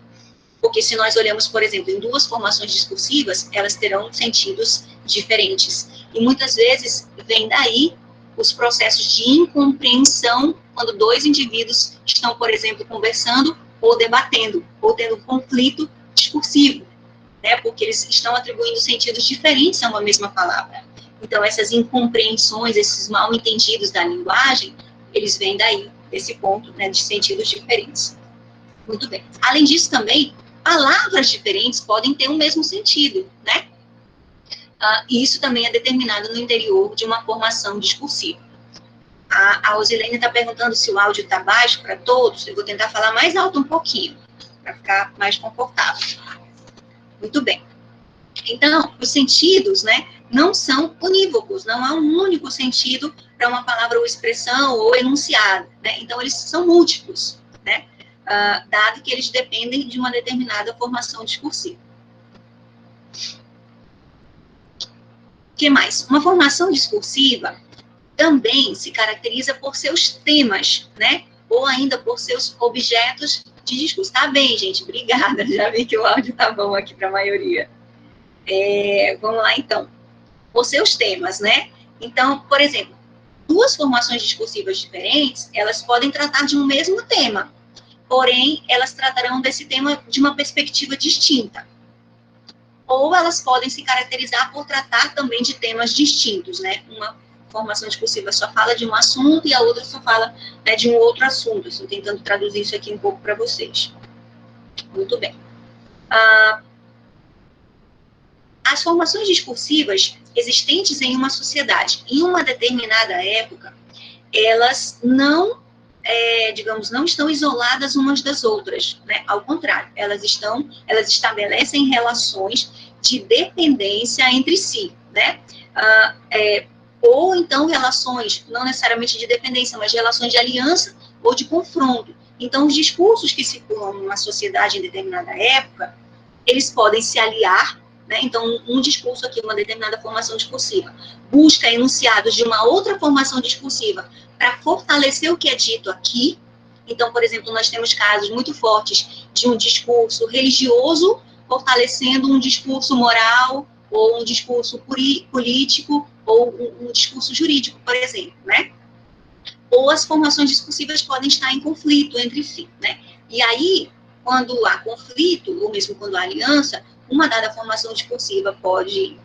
Porque se nós olhamos, por exemplo, em duas formações discursivas, elas terão sentidos diferentes. E muitas vezes vem daí os processos de incompreensão quando dois indivíduos estão, por exemplo, conversando ou debatendo, ou tendo conflito discursivo, né? Porque eles estão atribuindo sentidos diferentes a uma mesma palavra. Então, essas incompreensões, esses mal-entendidos da linguagem, eles vêm daí, desse ponto, né, de sentidos diferentes. Muito bem. Além disso, também, palavras diferentes podem ter o mesmo sentido, né? E isso também é determinado no interior de uma formação discursiva. A Rosilene está perguntando se o áudio está baixo para todos. Eu vou tentar falar mais alto um pouquinho, para ficar mais confortável. Muito bem. Então, os sentidos, né, não são unívocos, não há um único sentido para uma palavra ou expressão ou enunciado, né? Então, eles são múltiplos, né? Dado que eles dependem de uma determinada formação discursiva. O que mais? Uma formação discursiva também se caracteriza por seus temas, né? Ou ainda por seus objetos de discurso. Tá bem, gente, obrigada. Já vi que o áudio tá bom aqui para a maioria. Vamos lá, então. Por seus temas, né? Então, por exemplo, duas formações discursivas diferentes, elas podem tratar de um mesmo tema, porém, elas tratarão desse tema de uma perspectiva distinta. Ou elas podem se caracterizar por tratar também de temas distintos, né? Uma formação discursiva só fala de um assunto e a outra só fala, né, de um outro assunto. Estou tentando traduzir isso aqui um pouco para vocês. Muito bem. As formações discursivas existentes em uma sociedade, em uma determinada época, elas não, digamos, não estão isoladas umas das outras, né? Ao contrário, elas estabelecem relações de dependência entre si, né? Ou então relações, não necessariamente de dependência, mas de relações de aliança ou de confronto. Então, os discursos que circulam numa sociedade em determinada época, eles podem se aliar, né? Então, um discurso aqui, uma determinada formação discursiva, busca enunciados de uma outra formação discursiva para fortalecer o que é dito aqui. Então, por exemplo, nós temos casos muito fortes de um discurso religioso fortalecendo um discurso moral ou um discurso político ou um discurso jurídico, por exemplo, né? Ou as formações discursivas podem estar em conflito entre si, né? E aí, quando há conflito, ou mesmo quando há aliança, uma dada formação discursiva pode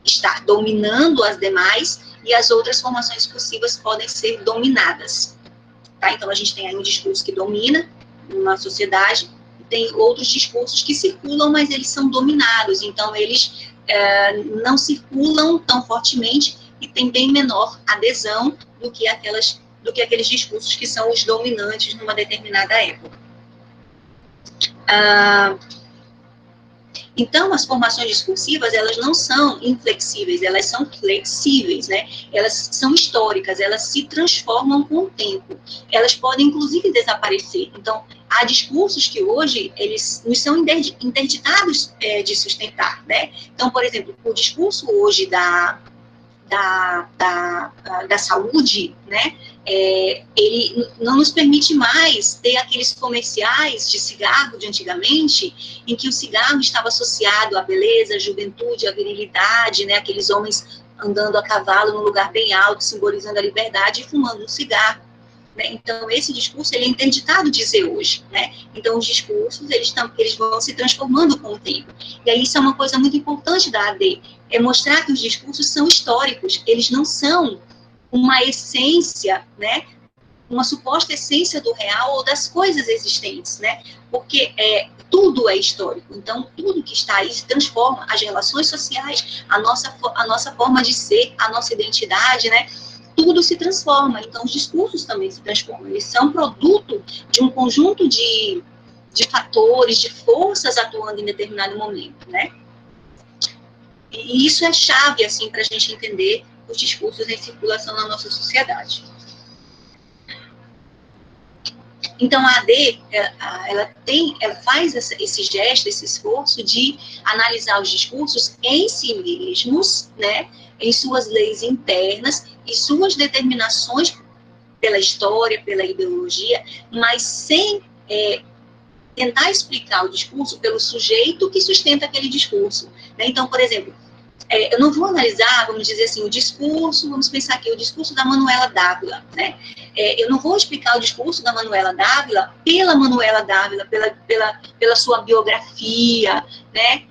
estar dominando as demais e as outras formações discursivas podem ser dominadas, tá? Então, a gente tem aí um discurso que domina uma sociedade e tem outros discursos que circulam, mas eles são dominados, então eles não circulam tão fortemente e tem bem menor adesão do que aqueles discursos que são os dominantes numa determinada época. Então, as formações discursivas, elas não são inflexíveis, elas são flexíveis, né? Elas são históricas, elas se transformam com o tempo. Elas podem, inclusive, desaparecer. Então, há discursos que hoje, eles nos são interditados de sustentar, né? Então, por exemplo, o discurso hoje da saúde, né, ele não nos permite mais ter aqueles comerciais de cigarro de antigamente, em que o cigarro estava associado à beleza, à juventude, à virilidade, né, aqueles homens andando a cavalo num lugar bem alto, simbolizando a liberdade e fumando um cigarro. Né? Então, esse discurso ele é interditado de dizer hoje, né? Então, os discursos, eles vão se transformando com o tempo. E aí, isso é uma coisa muito importante da AD, é mostrar que os discursos são históricos, eles não são uma essência, né? Uma suposta essência do real ou das coisas existentes, né? Porque tudo é histórico, então, tudo que está aí se transforma, as relações sociais, a nossa forma de ser, a nossa identidade, né? Tudo se transforma, então os discursos também se transformam, eles são produto de um conjunto de fatores, de forças atuando em determinado momento, né? E isso é chave, assim, para a gente entender os discursos em circulação na nossa sociedade. Então, a AD, ela faz esse gesto, esse esforço de analisar os discursos em si mesmos, né, em suas leis internas e suas determinações pela história, pela ideologia, mas sem tentar explicar o discurso pelo sujeito que sustenta aquele discurso. Né? Então, por exemplo, eu não vou analisar, vamos dizer assim, o discurso, vamos pensar aqui, o discurso da Manuela Dávila, né? Eu não vou explicar o discurso da Manuela Dávila pela Manuela Dávila, pela sua biografia, né?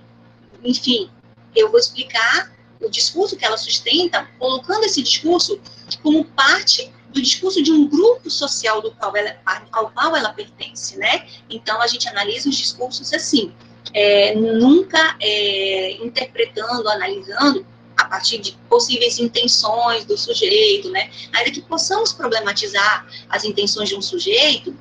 Enfim, eu vou explicar o discurso que ela sustenta, colocando esse discurso como parte do discurso de um grupo social ao qual ela pertence, né? Então, a gente analisa os discursos assim, nunca interpretando, analisando a partir de possíveis intenções do sujeito, né? Ainda que possamos problematizar as intenções de um sujeito,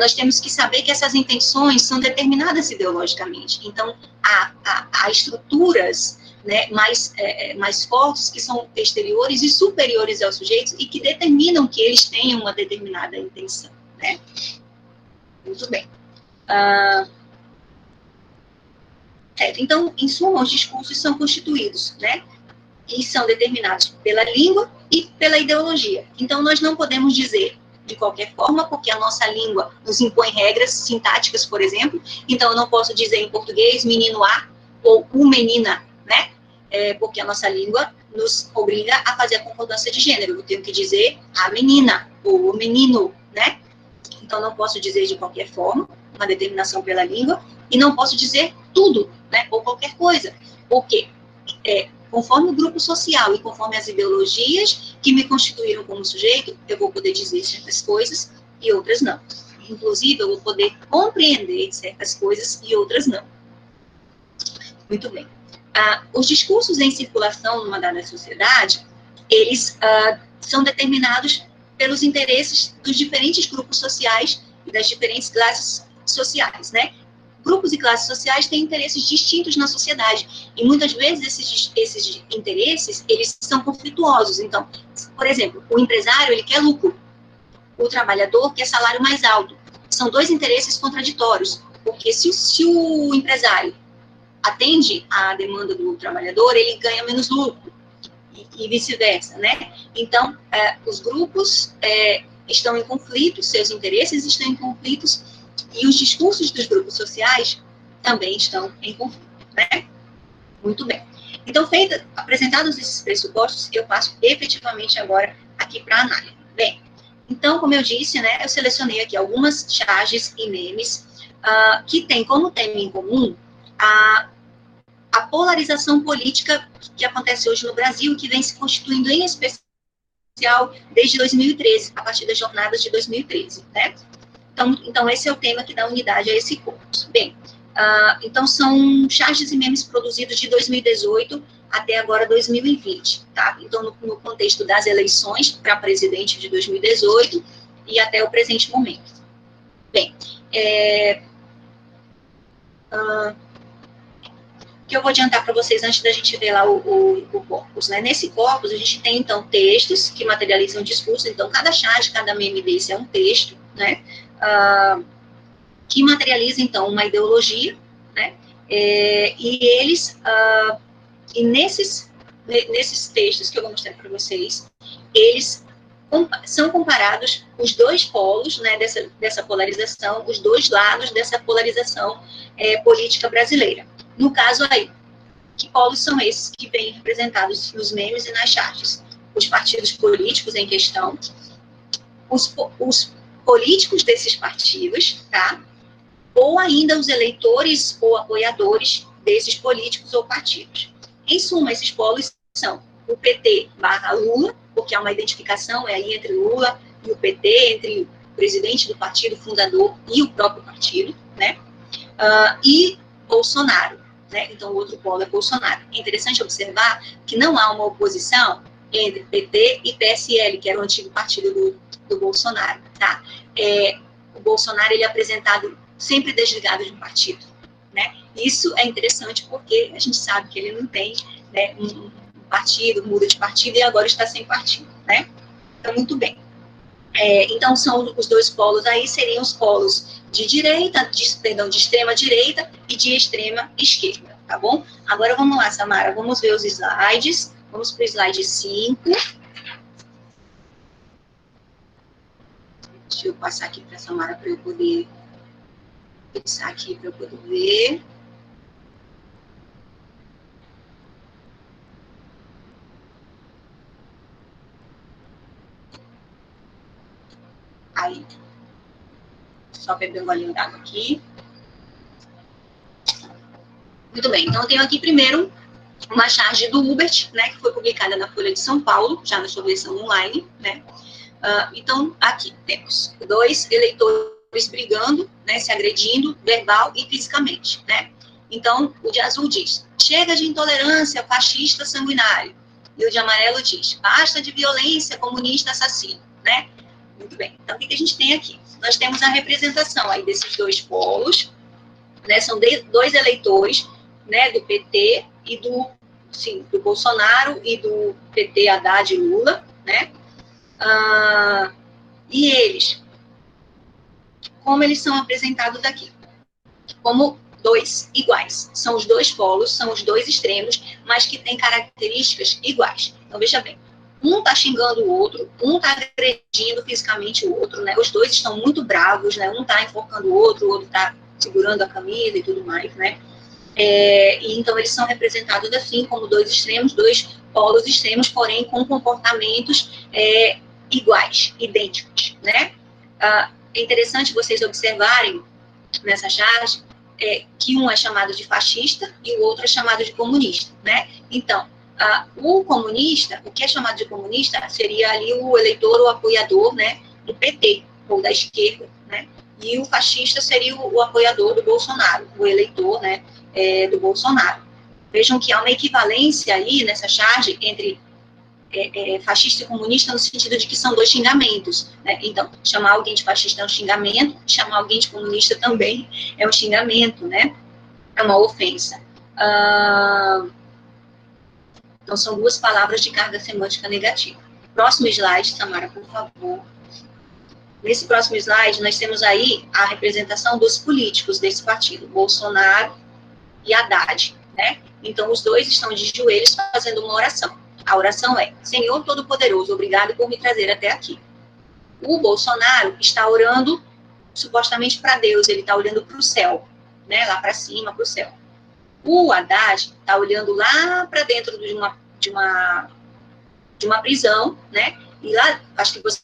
nós temos que saber que essas intenções são determinadas ideologicamente. Então, há estruturas, né, mais fortes, que são exteriores e superiores aos sujeitos e que determinam que eles tenham uma determinada intenção, né? Muito bem. Então, em suma, os discursos são constituídos, né, e são determinados pela língua e pela ideologia. Então, nós não podemos dizer de qualquer forma, porque a nossa língua nos impõe regras sintáticas, por exemplo. Então, eu não posso dizer em português menino A ou menina, né? Porque a nossa língua nos obriga a fazer a concordância de gênero. Eu tenho que dizer a menina ou o menino, né? Então, não posso dizer de qualquer forma, uma determinação pela língua, e não posso dizer tudo, né? Ou qualquer coisa. Por quê? Conforme o grupo social e conforme as ideologias que me constituíram como sujeito, eu vou poder dizer certas coisas e outras não. Inclusive, eu vou poder compreender certas coisas e outras não. Muito bem. Os discursos em circulação numa dada sociedade, eles são determinados pelos interesses dos diferentes grupos sociais e das diferentes classes sociais, né? Grupos e classes sociais têm interesses distintos na sociedade, e muitas vezes esses interesses, eles são conflituosos. Então, por exemplo, o empresário, ele quer lucro, o trabalhador quer salário mais alto. São dois interesses contraditórios, porque se o empresário atende à demanda do trabalhador, ele ganha menos lucro, e vice-versa, né? Então, os grupos estão em conflito, seus interesses estão em conflitos, e os discursos dos grupos sociais também estão em conflito, né? Muito bem. Então, apresentados esses pressupostos, eu passo efetivamente agora aqui para a análise. Bem, então, como eu disse, né, eu selecionei aqui algumas charges e memes que têm como tema em comum a polarização política que acontece hoje no Brasil, que vem se constituindo em especial desde 2013, a partir das jornadas de 2013, né? Então, esse é o tema que dá unidade a esse curso. Bem, então, são charges e memes produzidos de 2018 até agora 2020, tá? Então, no contexto das eleições para presidente de 2018 e até o presente momento. Bem, que eu vou adiantar para vocês antes da gente ver lá o corpus, né? Nesse corpus, a gente tem, então, textos que materializam o discurso. Então, cada charge, cada meme desse é um texto, né? Que materializa, então, uma ideologia, né? E nesses textos que eu vou mostrar para vocês, eles são comparados os dois polos, né, dessa polarização, os dois lados dessa polarização política brasileira. No caso aí, que polos são esses que vêm representados nos memes e nas charges? Os partidos políticos em questão, os políticos desses partidos, tá? Ou ainda os eleitores ou apoiadores desses políticos ou partidos. Em suma, esses polos são o PT / Lula, porque há uma identificação aí entre Lula e o PT, entre o presidente do partido fundador e o próprio partido, né? E Bolsonaro, né? Então, o outro polo é Bolsonaro. É interessante observar que não há uma oposição entre PT e PSL, que era o antigo partido do Bolsonaro, tá? O Bolsonaro, ele é apresentado sempre desligado de um partido, né? Isso é interessante porque a gente sabe que ele não tem, né, um partido, muda de partido e agora está sem partido, né? Então, muito bem. Então, são os dois polos aí, seriam os polos de direita, de extrema direita e de extrema esquerda, tá bom? Agora, vamos lá, Samara, vamos ver os slides. Vamos para o slide 5. Deixa eu passar aqui para a Samara para eu poder pensar aqui, para eu poder ver. Aí. Só beber um golinho d'água aqui. Muito bem, então eu tenho aqui primeiro uma charge do Hubert, né, que foi publicada na Folha de São Paulo, já na sua versão online, né. Então, aqui temos 2 eleitores brigando, né, se agredindo, verbal e fisicamente, né. Então, o de azul diz, chega de intolerância, fascista sanguinário. E o de amarelo diz, basta de violência, comunista assassino, né. Muito bem, então o que a gente tem aqui? Nós temos a representação aí desses dois polos, né, são 2 eleitores, né, do PT e do sim, do Bolsonaro e do PT, Haddad e Lula, né? E eles, como eles são apresentados aqui? Como dois iguais. São os dois polos, são os dois extremos, mas que têm características iguais. Então, veja bem, um está xingando o outro, um está agredindo fisicamente o outro, né? Os dois estão muito bravos, né? Um está enforcando o outro está segurando a camisa e tudo mais, né? E então, eles são representados assim, como dois extremos, dois polos extremos, porém com comportamentos iguais, idênticos, né? É interessante vocês observarem nessa charge que um é chamado de fascista e o outro é chamado de comunista, né? Então, o comunista, o que é chamado de comunista, seria ali o eleitor ou apoiador, né, do PT, ou da esquerda, né? E o fascista seria o apoiador do Bolsonaro, o eleitor, né, do Bolsonaro. Vejam que há uma equivalência aí nessa charge entre fascista e comunista no sentido de que são dois xingamentos, né? Então, chamar alguém de fascista é um xingamento, chamar alguém de comunista também é um xingamento, né? É uma ofensa. Então, são duas palavras de carga semântica negativa. Próximo slide, Samara, por favor. Nesse próximo slide, nós temos aí a representação dos políticos desse partido, Bolsonaro e Haddad, né? Então, os dois estão de joelhos fazendo uma oração. A oração é: Senhor Todo-Poderoso, obrigado por me trazer até aqui. O Bolsonaro está orando supostamente para Deus, ele está olhando para o céu, né, lá para cima, para o céu. O Haddad está olhando lá para dentro de uma prisão, né, e lá, acho que vocês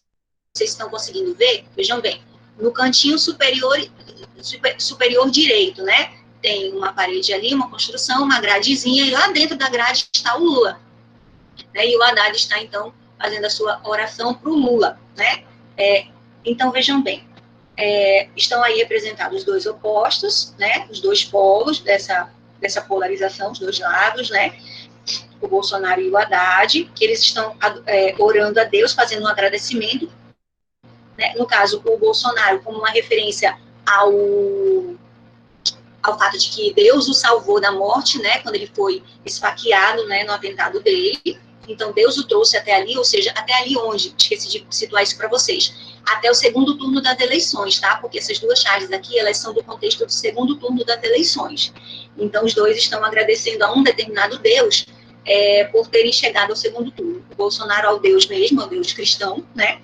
estão conseguindo ver, vejam bem, no cantinho superior direito, né, tem uma parede ali, uma construção, uma gradezinha, e lá dentro da grade está o Lula. Né, e o Haddad está, então, fazendo a sua oração para o Lula, né? Então, vejam bem, estão aí representados os dois opostos, né? Os dois polos dessa polarização, os dois lados, né? O Bolsonaro e o Haddad, que eles estão orando a Deus, fazendo um agradecimento, né? No caso, o Bolsonaro como uma referência ao fato de que Deus o salvou da morte, né? Quando ele foi esfaqueado, né? No atentado dele. Então, Deus o trouxe até ali, ou seja, até ali onde? Esqueci de situar isso para vocês. Até o segundo turno das eleições, tá? Porque essas duas charges aqui, elas são do contexto do segundo turno das eleições. Então, os dois estão agradecendo a um determinado Deus por terem chegado ao segundo turno. O Bolsonaro ao Deus mesmo, ao Deus cristão, né?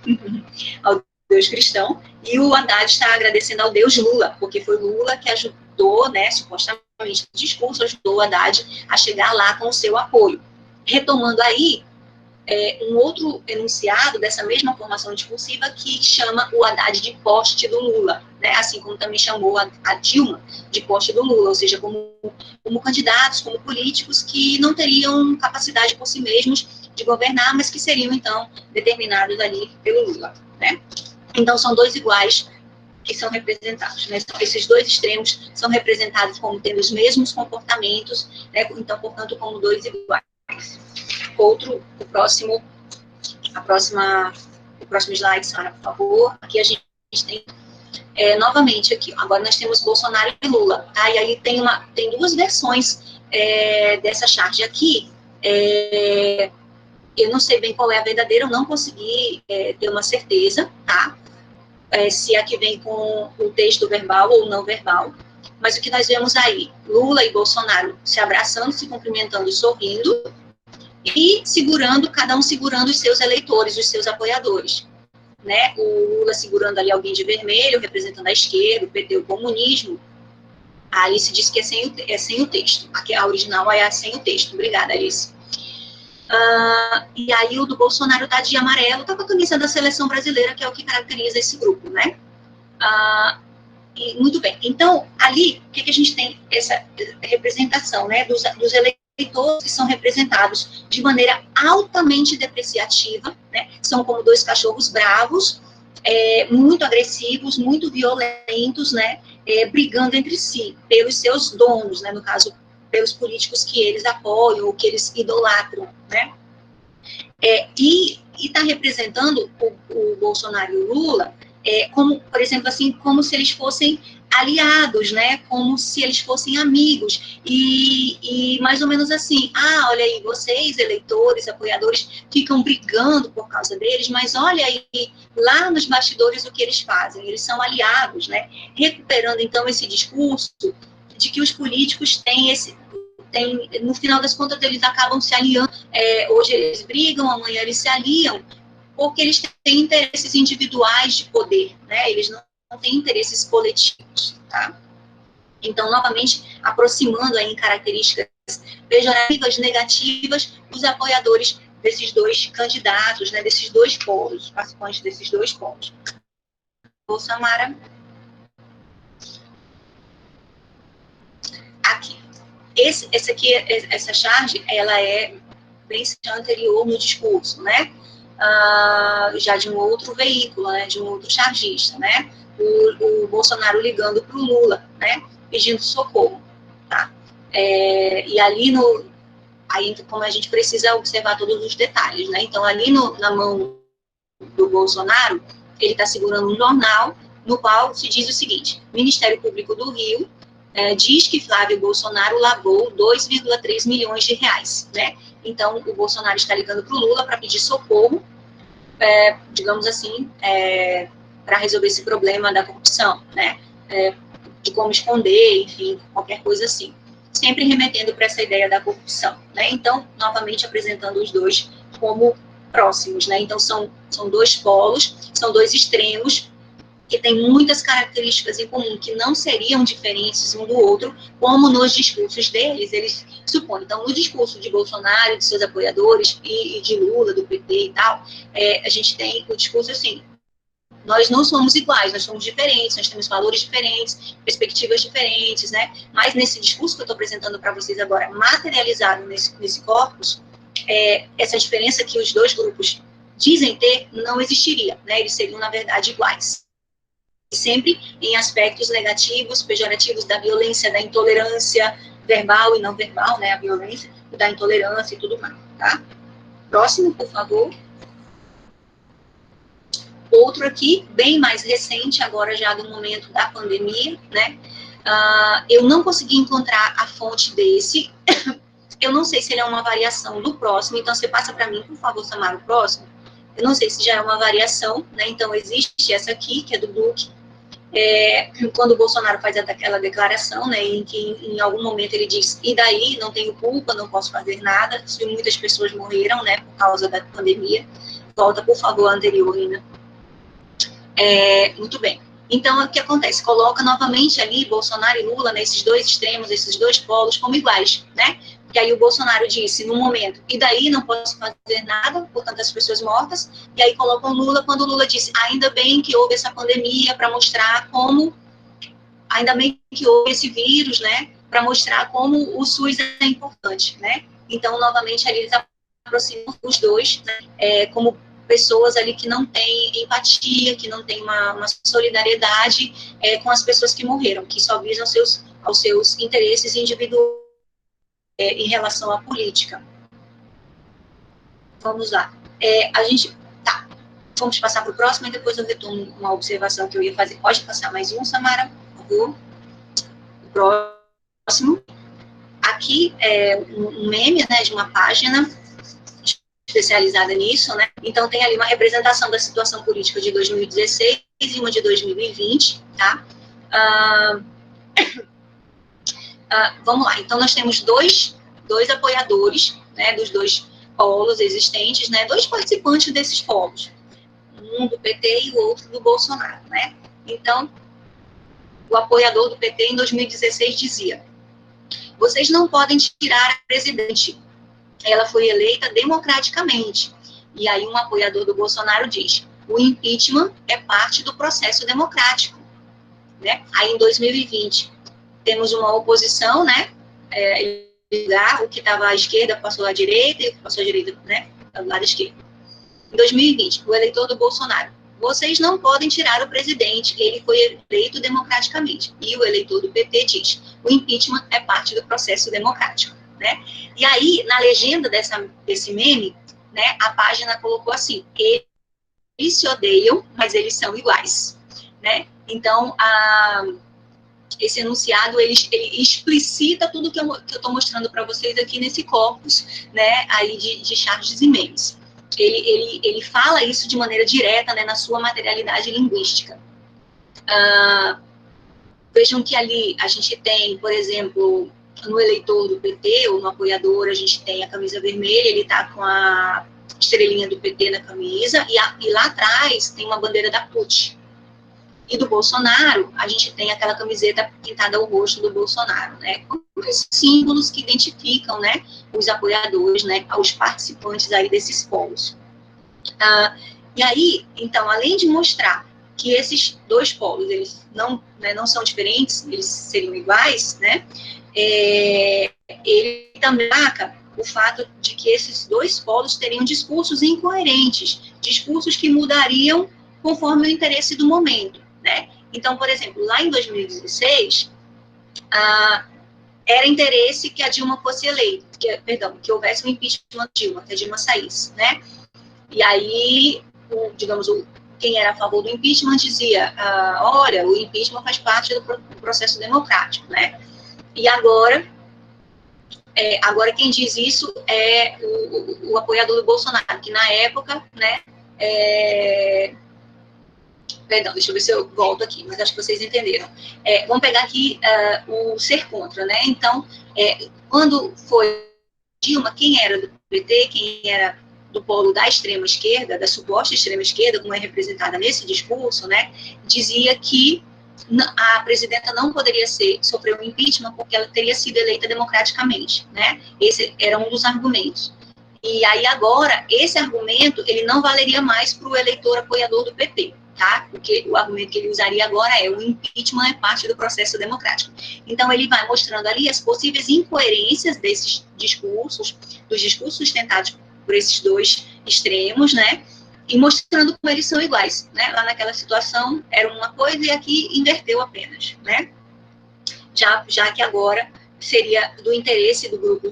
Ao Deus cristão. E o Haddad está agradecendo ao Deus Lula, porque foi Lula que ajudou, né? Supostamente, o discurso ajudou o Haddad a chegar lá com o seu apoio. Retomando aí, um outro enunciado dessa mesma formação discursiva que chama o Haddad de poste do Lula, né? Assim como também chamou a Dilma de poste do Lula, ou seja, como candidatos, como políticos que não teriam capacidade por si mesmos de governar, mas que seriam, então, determinados ali pelo Lula, né? Então, são dois iguais que são representados, né? Esses dois extremos são representados como tendo os mesmos comportamentos, né? Então, portanto, como dois iguais. O próximo slide, Sara, por favor. Aqui a gente tem, novamente aqui, agora nós temos Bolsonaro e Lula, tá? E aí tem duas versões dessa charge aqui. Eu não sei bem qual é a verdadeira, eu não consegui ter uma certeza, tá? Se a que vem com o texto verbal ou não verbal. Mas o que nós vemos aí, Lula e Bolsonaro se abraçando, se cumprimentando, sorrindo, e cada um segurando os seus eleitores, os seus apoiadores, né? O Lula segurando ali alguém de vermelho, representando a esquerda, o PT, o comunismo. A Alice disse que é sem o texto. Aqui a original é sem o texto. Obrigada, Alice. E aí o do Bolsonaro tá de amarelo, tá com a camisa da seleção brasileira, que é o que caracteriza esse grupo, né? Muito bem. Então, ali, o que a gente tem? Essa representação, né, dos eleitores que são representados de maneira altamente depreciativa, né? São como dois cachorros bravos, muito agressivos, muito violentos, né? Brigando entre si, pelos seus donos, né? No caso, pelos políticos que eles apoiam ou que eles idolatram, né? E está representando o Bolsonaro e o Lula como, por exemplo, assim, como se eles fossem aliados, né, como se eles fossem amigos, e mais ou menos assim, olha aí, vocês, eleitores, apoiadores, ficam brigando por causa deles, mas olha aí, lá nos bastidores o que eles fazem, eles são aliados, né, recuperando então esse discurso de que os políticos no final das contas eles acabam se aliando, hoje eles brigam, amanhã eles se aliam, porque eles têm interesses individuais de poder, né, eles não têm interesses coletivos, tá? Então, novamente, aproximando aí em características pejorativas, negativas, os apoiadores desses dois candidatos, né, desses dois polos, participantes desses dois polos. Ô, Samara. Aqui. Essa charge, ela é bem anterior no discurso, né? Já de um outro veículo, né, de um outro chargista, né? O Bolsonaro ligando para o Lula, né? Pedindo socorro, tá? E ali aí como a gente precisa observar todos os detalhes, né? Então ali na mão do Bolsonaro, ele está segurando um jornal no qual se diz o seguinte: Ministério Público do Rio diz que Flávio Bolsonaro lavou 2,3 milhões de reais, né? Então, o Bolsonaro está ligando para o Lula para pedir socorro, digamos assim, para resolver esse problema da corrupção, né? De como esconder, enfim, qualquer coisa assim. Sempre remetendo para essa ideia da corrupção, né? Então, novamente apresentando os dois como próximos, né? Então, são dois polos, são dois extremos, que tem muitas características em comum, que não seriam diferentes um do outro, como nos discursos deles, eles supõem. Então, no discurso de Bolsonaro, de seus apoiadores, e de Lula, do PT e tal, a gente tem o discurso assim: nós não somos iguais, nós somos diferentes, nós temos valores diferentes, perspectivas diferentes, né? Mas nesse discurso que eu estou apresentando para vocês agora, materializado nesse corpus, essa diferença que os dois grupos dizem ter, não existiria, né? Eles seriam, na verdade, iguais. Sempre em aspectos negativos, pejorativos da violência, da intolerância verbal e não verbal, né, a violência, da intolerância e tudo mais, tá? Próximo, por favor. Outro aqui, bem mais recente, agora já do momento da pandemia, né? Eu não consegui encontrar a fonte desse, eu não sei se ele é uma variação do próximo, então você passa para mim, por favor, Samara, o próximo. Eu não sei se já é uma variação, né? Então existe essa aqui, que é do Duque, quando o Bolsonaro faz aquela declaração, né, em que em algum momento ele diz: e daí, não tenho culpa, não posso fazer nada, se muitas pessoas morreram, né, por causa da pandemia. Volta, por favor, a anterior, Ina. Muito bem. Então, o que acontece? Coloca novamente ali Bolsonaro e Lula, né, esses dois extremos, esses dois polos, como iguais, né? Que aí o Bolsonaro disse, no momento, e daí não posso fazer nada por tantas pessoas mortas, e aí colocam Lula, quando o Lula disse: ainda bem que houve essa pandemia para mostrar como, ainda bem que houve esse vírus, né, para mostrar como o SUS é importante, né? Então, novamente, ali eles aproximam os dois, né, como pessoas ali que não têm empatia, que não têm uma solidariedade com as pessoas que morreram, que só visam aos seus interesses individuais em relação à política. Vamos lá. Vamos passar para o próximo e depois eu retomo uma observação que eu ia fazer. Pode passar mais um, Samara, por favor. O próximo. Aqui é um meme, né, de uma página especializada nisso, né? Então tem ali uma representação da situação política de 2016 e uma de 2020, tá? Vamos lá. Então nós temos dois apoiadores, né, dos dois polos existentes, né, dois participantes desses polos, um do PT e o outro do Bolsonaro, né? Então, o apoiador do PT em 2016 dizia: vocês não podem tirar a presidente, ela foi eleita democraticamente. E aí um apoiador do Bolsonaro diz: o impeachment é parte do processo democrático, né? Aí em 2020 temos uma oposição, né? O que estava à esquerda passou à direita, e o que passou à direita, né, do lado esquerdo. Em 2020, o eleitor do Bolsonaro: vocês não podem tirar o presidente, ele foi eleito democraticamente. E o eleitor do PT diz: o impeachment é parte do processo democrático, né? E aí, na legenda desse meme, né, a página colocou assim: eles se odeiam, mas eles são iguais, né? Então, esse enunciado, ele explicita tudo que eu estou mostrando para vocês aqui nesse corpus, né, aí de charges e memes. Ele fala isso de maneira direta, né, na sua materialidade linguística. Vejam que ali a gente tem, por exemplo, no eleitor do PT, ou no apoiador, a gente tem a camisa vermelha, ele está com a estrelinha do PT na camisa, e lá atrás tem uma bandeira da PUT. E do Bolsonaro, a gente tem aquela camiseta pintada ao rosto do Bolsonaro, né? Com os símbolos que identificam, né, os apoiadores, né, os participantes aí desses polos. E aí, então, além de mostrar que esses dois polos, eles não são diferentes, eles seriam iguais, né? Ele também marca o fato de que esses dois polos teriam discursos incoerentes, discursos que mudariam conforme o interesse do momento, né? Então, por exemplo, lá em 2016, era interesse que a Dilma fosse eleita, que houvesse um impeachment da Dilma, que a Dilma saísse, né? E aí, quem era a favor do impeachment dizia, olha, o impeachment faz parte do processo democrático, né? E agora quem diz isso é o apoiador do Bolsonaro, que na época, né, perdão, deixa eu ver se eu volto aqui, mas acho que vocês entenderam. Vamos pegar aqui o ser contra, né? Então, quando foi Dilma, quem era do PT, quem era do polo da extrema esquerda, da suposta extrema esquerda, como é representada nesse discurso, né, dizia que a presidenta não poderia sofrer um impeachment porque ela teria sido eleita democraticamente, né? Esse era um dos argumentos. E aí agora, esse argumento, ele não valeria mais para o eleitor apoiador do PT, tá? Porque o argumento que ele usaria agora é o impeachment é parte do processo democrático. Então, ele vai mostrando ali as possíveis incoerências desses discursos, dos discursos sustentados por esses dois extremos, né? E mostrando como eles são iguais, né? Lá naquela situação era uma coisa e aqui inverteu apenas, né? Já que agora seria do interesse do grupo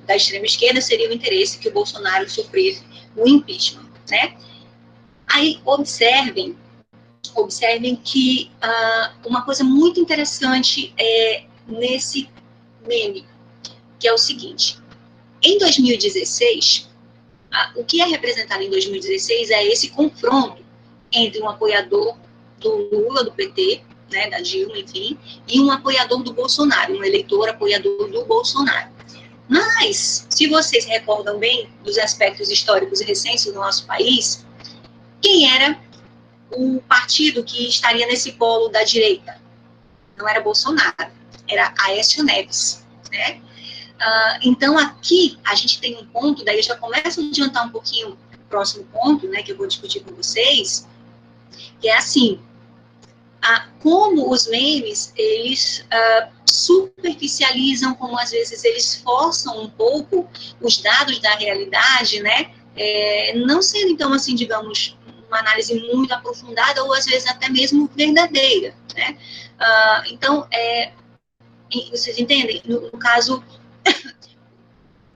da extrema esquerda, seria o interesse que o Bolsonaro sofresse o impeachment, né? Aí observem que uma coisa muito interessante nesse meme, que é o seguinte: em 2016, o que é representado em 2016 é esse confronto entre um apoiador do Lula, do PT, né, da Dilma, enfim, e um apoiador do Bolsonaro, um eleitor apoiador do Bolsonaro. Mas, se vocês recordam bem dos aspectos históricos e recentes do nosso país, quem era o partido que estaria nesse polo da direita? Não era Bolsonaro, era Aécio Neves, né? Então, aqui, a gente tem um ponto, daí eu já começo a adiantar um pouquinho o próximo ponto, né, que eu vou discutir com vocês, que é assim, como os memes, eles superficializam, como às vezes eles forçam um pouco os dados da realidade, né, não sendo, então, assim, digamos, uma análise muito aprofundada, ou às vezes até mesmo verdadeira, né. Então, vocês entendem? No caso,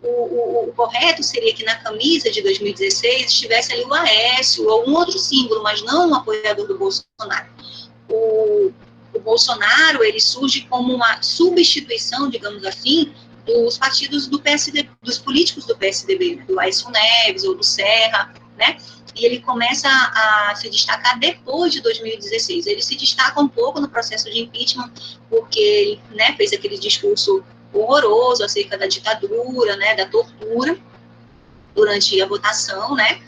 o correto seria que na camisa de 2016 estivesse ali o Aécio ou um outro símbolo, mas não um apoiador do Bolsonaro. O Bolsonaro, ele surge como uma substituição, digamos assim, dos partidos do PSDB, dos políticos do PSDB, do Aécio Neves ou do Serra, né? E ele começa a se destacar depois de 2016. Ele se destaca um pouco no processo de impeachment, porque ele, né, fez aquele discurso horroroso acerca da ditadura, né, da tortura, durante a votação, né,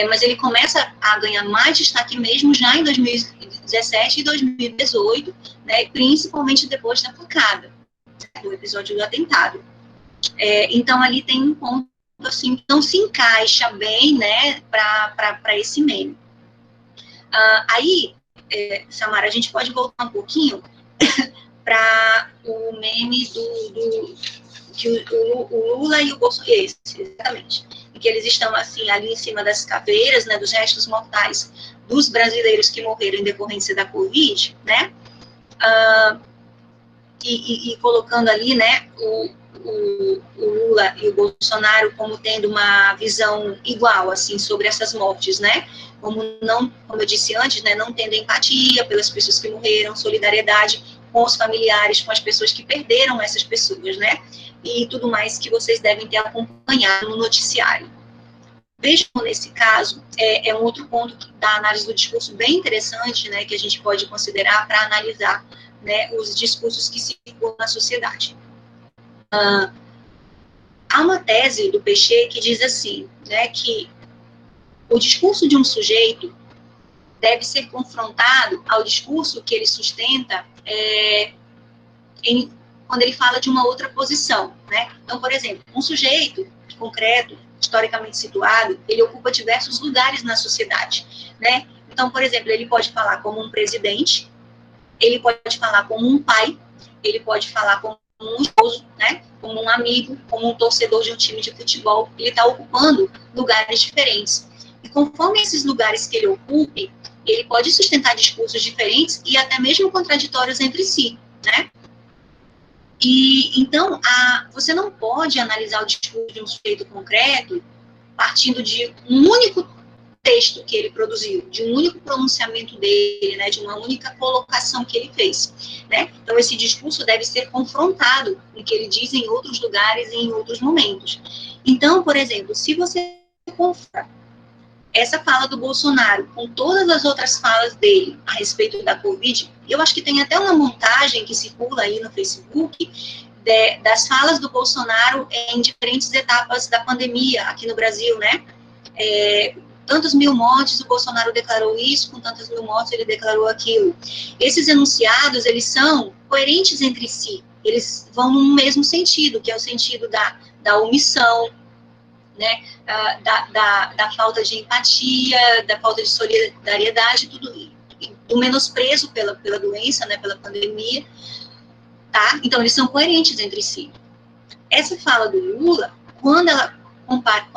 mas ele começa a ganhar mais destaque mesmo já em 2017 e 2018, né, principalmente depois da facada, do episódio do atentado. Então, ali tem um ponto, assim, que não se encaixa bem, né, para esse meme. Aí, Samara, a gente pode voltar um pouquinho para o meme que o Lula e o Bolsonaro, exatamente, em que eles estão assim ali em cima das caveiras, né, dos restos mortais dos brasileiros que morreram em decorrência da Covid, né, e colocando ali, né, o Lula e o Bolsonaro como tendo uma visão igual, assim, sobre essas mortes, né? Como eu disse antes, né, não tendo empatia pelas pessoas que morreram, solidariedade com os familiares, com as pessoas que perderam essas pessoas, né? E tudo mais que vocês devem ter acompanhado no noticiário. Vejam, nesse caso, é um outro ponto da análise do discurso bem interessante, né, que a gente pode considerar para analisar, né, os discursos que circulam na sociedade. Há uma tese do Pechet que diz assim, né, que o discurso de um sujeito deve ser confrontado ao discurso que ele sustenta quando ele fala de uma outra posição, né? Então, por exemplo, um sujeito concreto, historicamente situado, ele ocupa diversos lugares na sociedade, né? Então, por exemplo, ele pode falar como um presidente, ele pode falar como um pai, ele pode falar como um esposo, né? Como um amigo, como um torcedor de um time de futebol. Ele está ocupando lugares diferentes. E conforme esses lugares que ele ocupe, ele pode sustentar discursos diferentes e até mesmo contraditórios entre si, né? E, então, você não pode analisar o discurso de um sujeito concreto partindo de um único texto que ele produziu, de um único pronunciamento dele, né, de uma única colocação que ele fez, né? Então, esse discurso deve ser confrontado com o que ele diz em outros lugares e em outros momentos. Então, por exemplo, se você confronta essa fala do Bolsonaro com todas as outras falas dele a respeito da Covid, eu acho que tem até uma montagem que circula aí no Facebook das falas do Bolsonaro em diferentes etapas da pandemia aqui no Brasil, né? Tantos mil mortes, o Bolsonaro declarou isso, com tantas mil mortes ele declarou aquilo. Esses enunciados, eles são coerentes entre si, eles vão no mesmo sentido, que é o sentido da omissão, né, da falta de empatia, da falta de solidariedade, tudo, do menosprezo pela doença, né, pela pandemia, tá? Então, eles são coerentes entre si. Essa fala do Lula, quando ela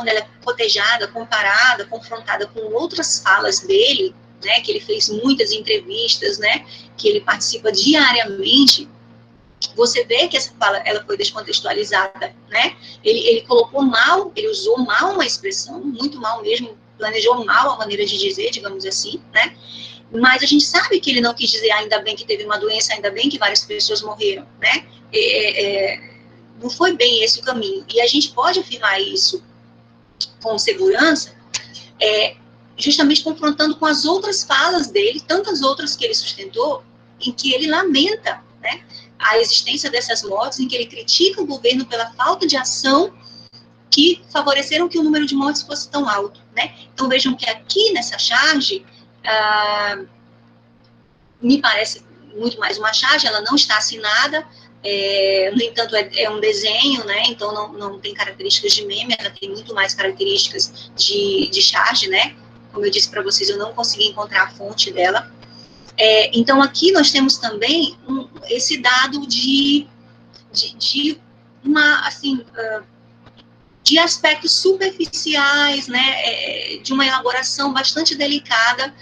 é cotejada, comparada, confrontada com outras falas dele, né, que ele fez muitas entrevistas, né, que ele participa diariamente, você vê que essa fala, ela foi descontextualizada, né? Ele colocou mal, ele usou mal uma expressão, muito mal mesmo, planejou mal a maneira de dizer, digamos assim, né? Mas a gente sabe que ele não quis dizer ainda bem que teve uma doença, ainda bem que várias pessoas morreram, né? Não foi bem esse o caminho. E a gente pode afirmar isso com segurança, justamente confrontando com as outras falas dele, tantas outras que ele sustentou, em que ele lamenta, né, a existência dessas mortes, em que ele critica o governo pela falta de ação que favoreceram que o número de mortes fosse tão alto, né? Então, vejam que aqui nessa charge, me parece muito mais uma charge, ela não está assinada, no entanto, é um desenho, né? Então, não tem características de meme, ela tem muito mais características de charge, né? Como eu disse para vocês, eu não consegui encontrar a fonte dela. Então, aqui nós temos também esse dado de aspectos superficiais, né, de uma elaboração bastante delicada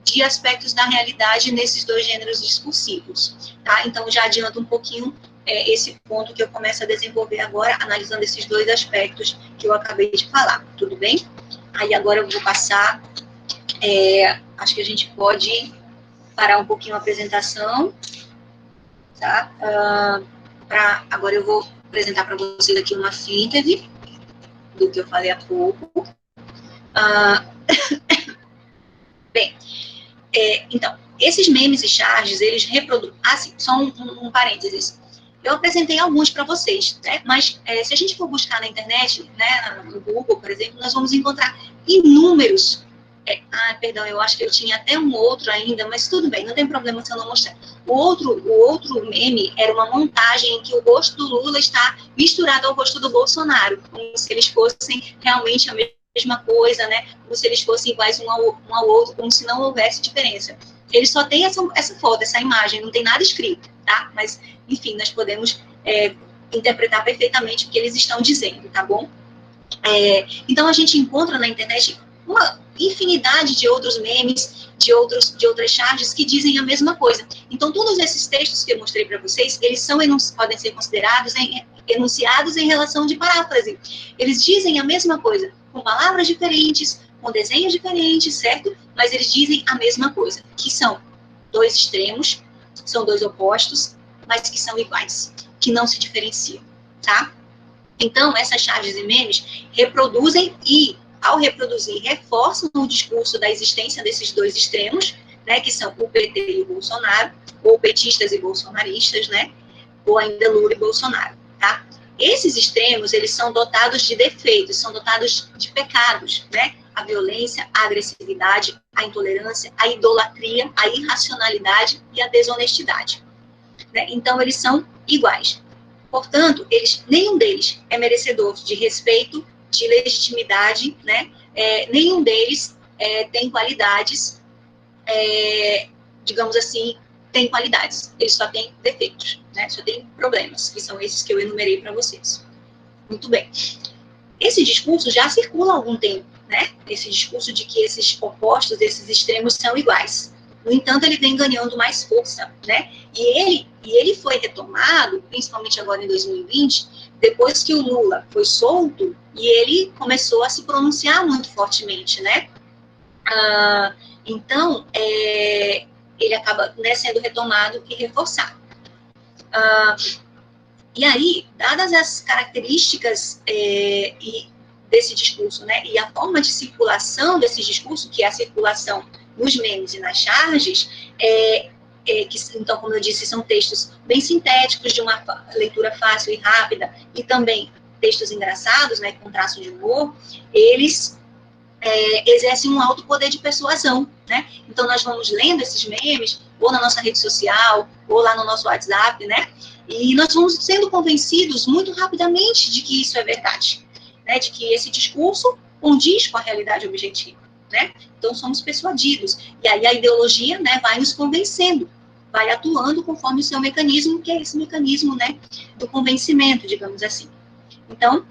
de aspectos da realidade nesses dois gêneros discursivos, tá? Então, já adianto um pouquinho esse ponto que eu começo a desenvolver agora, analisando esses dois aspectos que eu acabei de falar, tudo bem? Aí, agora eu vou passar... acho que a gente pode parar um pouquinho a apresentação, tá? Agora eu vou apresentar para vocês aqui uma síntese do que eu falei há pouco. Bem, então, esses memes e charges, eles reproduzem... Assim, só um parênteses. Eu apresentei alguns para vocês, né? Mas se a gente for buscar na internet, né, no Google, por exemplo, nós vamos encontrar inúmeros... perdão, eu acho que eu tinha até um outro ainda, mas tudo bem, não tem problema se eu não mostrar. O outro meme era uma montagem em que o rosto do Lula está misturado ao rosto do Bolsonaro, como se eles fossem realmente a mesma coisa, né? Como se eles fossem iguais um ao outro, como se não houvesse diferença. Ele só tem essa foto, essa imagem, não tem nada escrito, tá? Mas, enfim, nós podemos interpretar perfeitamente o que eles estão dizendo, tá bom? Então, a gente encontra na internet infinidade de outros memes, de outras charges que dizem a mesma coisa. Então, todos esses textos que eu mostrei para vocês, eles podem ser considerados enunciados em relação de paráfrase. Eles dizem a mesma coisa, com palavras diferentes, com desenhos diferentes, certo? Mas eles dizem a mesma coisa, que são dois extremos, são dois opostos, mas que são iguais, que não se diferenciam, tá? Então, essas charges e memes reproduzem e, ao reproduzir, reforçam o discurso da existência desses dois extremos, né, que são o PT e o Bolsonaro, ou petistas e bolsonaristas, né, ou ainda Lula e Bolsonaro, tá? Esses extremos, eles são dotados de defeitos, são dotados de pecados, né? A violência, a agressividade, a intolerância, a idolatria, a irracionalidade e a desonestidade, né? Então, eles são iguais. Portanto, nenhum deles é merecedor de respeito, de legitimidade, né? Nenhum deles tem qualidades, digamos assim, tem qualidades. Eles só têm defeitos, né? Só tem problemas, que são esses que eu enumerei para vocês. Muito bem. Esse discurso já circula há algum tempo, né? Esse discurso de que esses opostos, esses extremos são iguais. No entanto, ele vem ganhando mais força, né? E ele foi retomado, principalmente agora em 2020, depois que o Lula foi solto e ele começou a se pronunciar muito fortemente, né? Então, ele acaba, né, sendo retomado e reforçado. E aí, dadas as características desse discurso, né, e a forma de circulação desse discurso, que é a circulação nos memes e nas charges, então, como eu disse, são textos bem sintéticos, de uma leitura fácil e rápida, e também textos engraçados, né, com traço de humor, eles exercem um alto poder de persuasão, né? Então, nós vamos lendo esses memes, ou na nossa rede social, ou lá no nosso WhatsApp, né? E nós vamos sendo convencidos muito rapidamente de que isso é verdade, né? De que esse discurso condiz com a realidade objetiva, né? Então, somos persuadidos. E aí a ideologia, né, vai nos convencendo, vai atuando conforme o seu mecanismo, que é esse mecanismo, né, do convencimento, digamos assim. Então,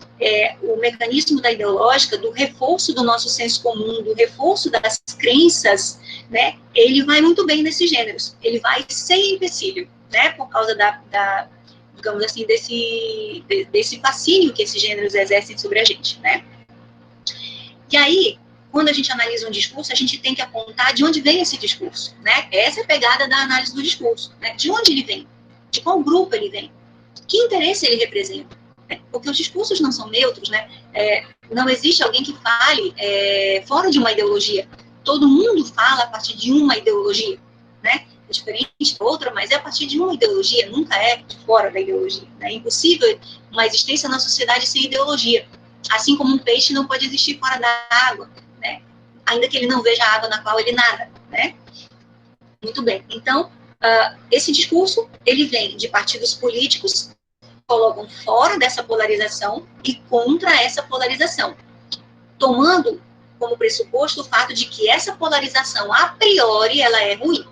o mecanismo da ideológica, do reforço do nosso senso comum, do reforço das crenças, né, ele vai muito bem nesses gêneros. Ele vai sem empecilho, né, por causa digamos assim, desse fascínio que esses gêneros exercem sobre a gente, né. E aí, quando a gente analisa um discurso, a gente tem que apontar de onde vem esse discurso, né? Essa é a pegada da análise do discurso, né? De onde ele vem? De qual grupo ele vem? Que interesse ele representa? Porque os discursos não são neutros, né? Não existe alguém que fale fora de uma ideologia. Todo mundo fala a partir de uma ideologia, né? É diferente da outra, mas é a partir de uma ideologia, nunca é de fora da ideologia, né? É impossível uma existência na sociedade sem ideologia. Assim como um peixe não pode existir fora da água, né? Ainda que ele não veja a água na qual ele nada, né? Muito bem. Então, esse discurso, ele vem de partidos políticos colocam fora dessa polarização e contra essa polarização, tomando como pressuposto o fato de que essa polarização, a priori, ela é ruim.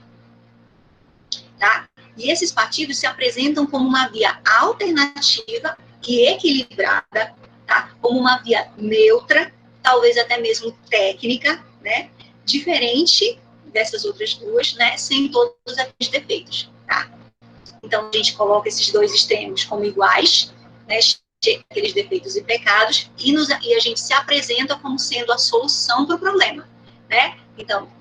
Tá? E esses partidos se apresentam como uma via alternativa e equilibrada, tá? Como uma via neutra, talvez até mesmo técnica, né? Diferente dessas outras duas, né? Sem todos os defeitos. Tá? Então, a gente coloca esses dois extremos como iguais, né, aqueles defeitos e pecados, e a gente se apresenta como sendo a solução para o problema, né? Então,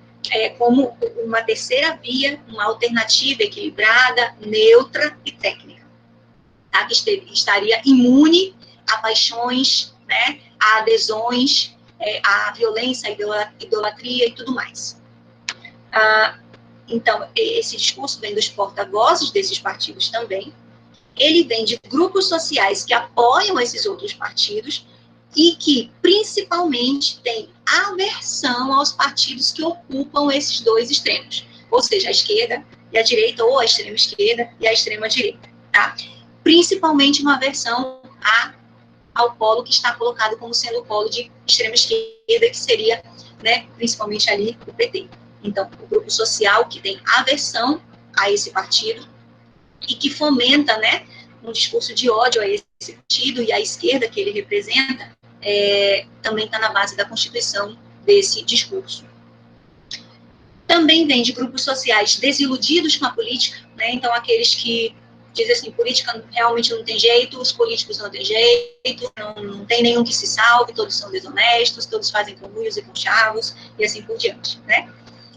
como uma terceira via, uma alternativa equilibrada, neutra e técnica, tá? Que estaria imune a paixões, né, a adesões, a violência, a idolatria e tudo mais. Então, esse discurso vem dos porta-vozes desses partidos também. Ele vem de grupos sociais que apoiam esses outros partidos e que, principalmente, têm aversão aos partidos que ocupam esses dois extremos. Ou seja, a esquerda e a direita, ou a extrema esquerda e a extrema direita. Tá? Principalmente uma aversão ao polo que está colocado como sendo o polo de extrema esquerda, que seria, né, principalmente ali, o PT. Então, o grupo social que tem aversão a esse partido e que fomenta, né, um discurso de ódio a esse partido, e a esquerda que ele representa também está na base da Constituição desse discurso. Também vem de grupos sociais desiludidos com a política, né? Então, aqueles que dizem assim, política realmente não tem jeito, os políticos não têm jeito, não tem nenhum que se salve, todos são desonestos, todos fazem conluios e conchavos, e assim por diante, né?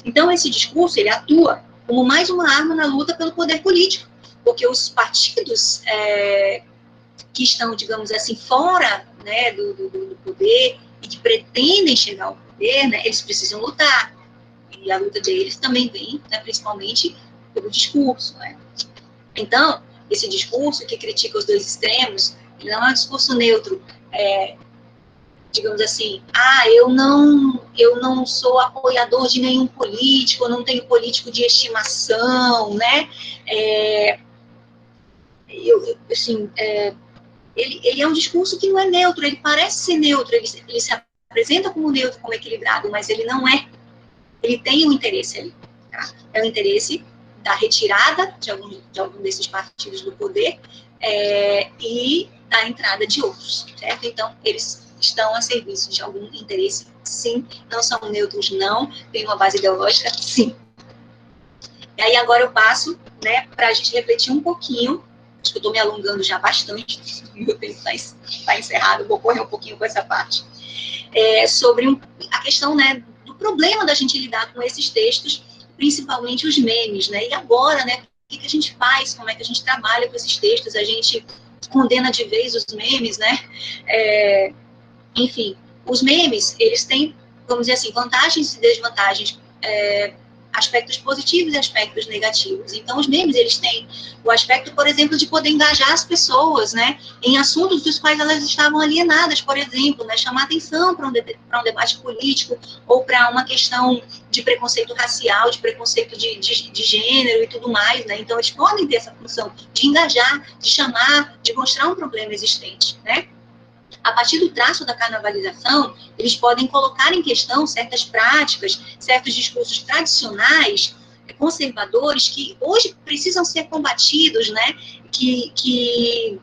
Então, esse discurso, ele atua como mais uma arma na luta pelo poder político, porque os partidos que estão, digamos assim, fora, né, do poder e que pretendem chegar ao poder, né, eles precisam lutar. E a luta deles também vem, né, principalmente pelo discurso, né? Então, esse discurso que critica os dois extremos, ele não é um discurso neutro, digamos assim, eu não sou apoiador de nenhum político, eu não tenho político de estimação, né? Ele é um discurso que não é neutro, ele parece ser neutro, ele se apresenta como neutro, como equilibrado, mas ele não é. Ele tem um interesse ali, tá? É o interesse da retirada de algum desses partidos do poder e da entrada de outros, certo? Então, eles estão a serviço de algum interesse, sim. Não são neutros, não. Tem uma base ideológica, sim. E aí, agora eu passo, né, para a gente refletir um pouquinho. Acho que eu estou me alongando já bastante. Meu tempo está encerrado, vou correr um pouquinho com essa parte. Sobre a questão, né, do problema da gente lidar com esses textos, principalmente os memes, né? E agora, né, o que a gente faz? Como é que a gente trabalha com esses textos? A gente condena de vez os memes, né? Enfim, os memes, eles têm, vamos dizer assim, vantagens e desvantagens, aspectos positivos e aspectos negativos. Então, os memes, eles têm o aspecto, por exemplo, de poder engajar as pessoas, né, em assuntos dos quais elas estavam alienadas, por exemplo, né, chamar atenção para um debate político ou para uma questão de preconceito racial, de preconceito de gênero e tudo mais, né. Então, eles podem ter essa função de engajar, de chamar, de mostrar um problema existente, né. A partir do traço da carnavalização, eles podem colocar em questão certas práticas, certos discursos tradicionais, conservadores, que hoje precisam ser combatidos, né? Que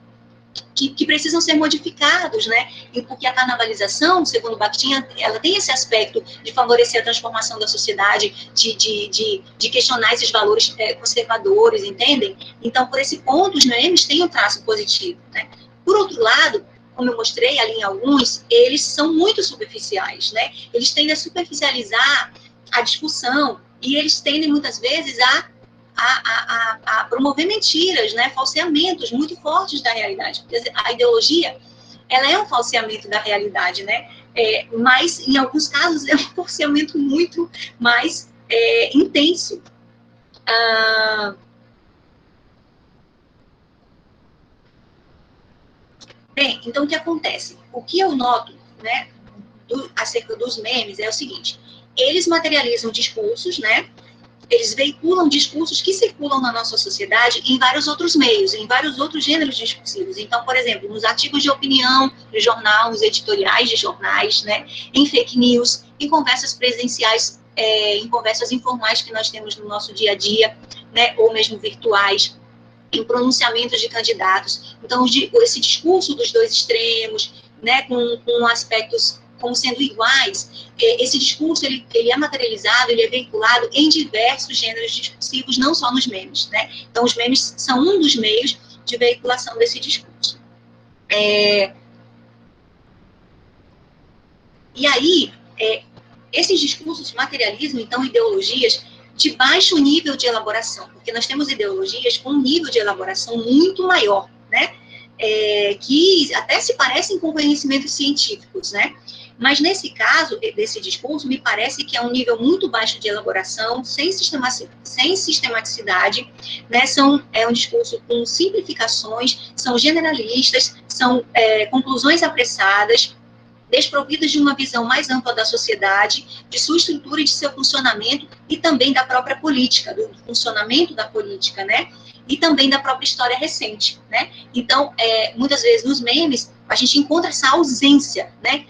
precisam ser modificados, né? E porque a carnavalização, segundo Bakhtin, ela tem esse aspecto de favorecer a transformação da sociedade, de questionar esses valores conservadores, entendem? Então, por esse ponto, os memes têm um traço positivo, né? Por outro lado, como eu mostrei ali em alguns, eles são muito superficiais, né? Eles tendem a superficializar a discussão e eles tendem, muitas vezes, a promover mentiras, né? Falseamentos muito fortes da realidade. Porque a ideologia, ela é um falseamento da realidade, né? Mas, em alguns casos, é um falseamento muito mais intenso. Bem, então o que acontece? O que eu noto, né, acerca dos memes é o seguinte: eles materializam discursos, né? Eles veiculam discursos que circulam na nossa sociedade em vários outros meios, em vários outros gêneros discursivos. Então, por exemplo, nos artigos de opinião de jornal, nos editoriais de jornais, né, em fake news, em conversas presenciais, em conversas informais que nós temos no nosso dia a dia, né, ou mesmo virtuais, em pronunciamentos de candidatos. Então, esse discurso dos dois extremos, né, com aspectos como sendo iguais, esse discurso ele é materializado, ele é veiculado em diversos gêneros discursivos, não só nos memes, né? Então, os memes são um dos meios de veiculação desse discurso. E aí, esses discursos materializam, então, ideologias de baixo nível de elaboração, porque nós temos ideologias com um nível de elaboração muito maior, né? Que até se parecem com conhecimentos científicos, né? Mas nesse caso, desse discurso, me parece que é um nível muito baixo de elaboração, sem sistematicidade, né? É um discurso com simplificações, são generalistas, são conclusões apressadas, desprovidas de uma visão mais ampla da sociedade, de sua estrutura e de seu funcionamento, e também da própria política, do funcionamento da política, né? E também da própria história recente, né? Então, muitas vezes nos memes, a gente encontra essa ausência, né?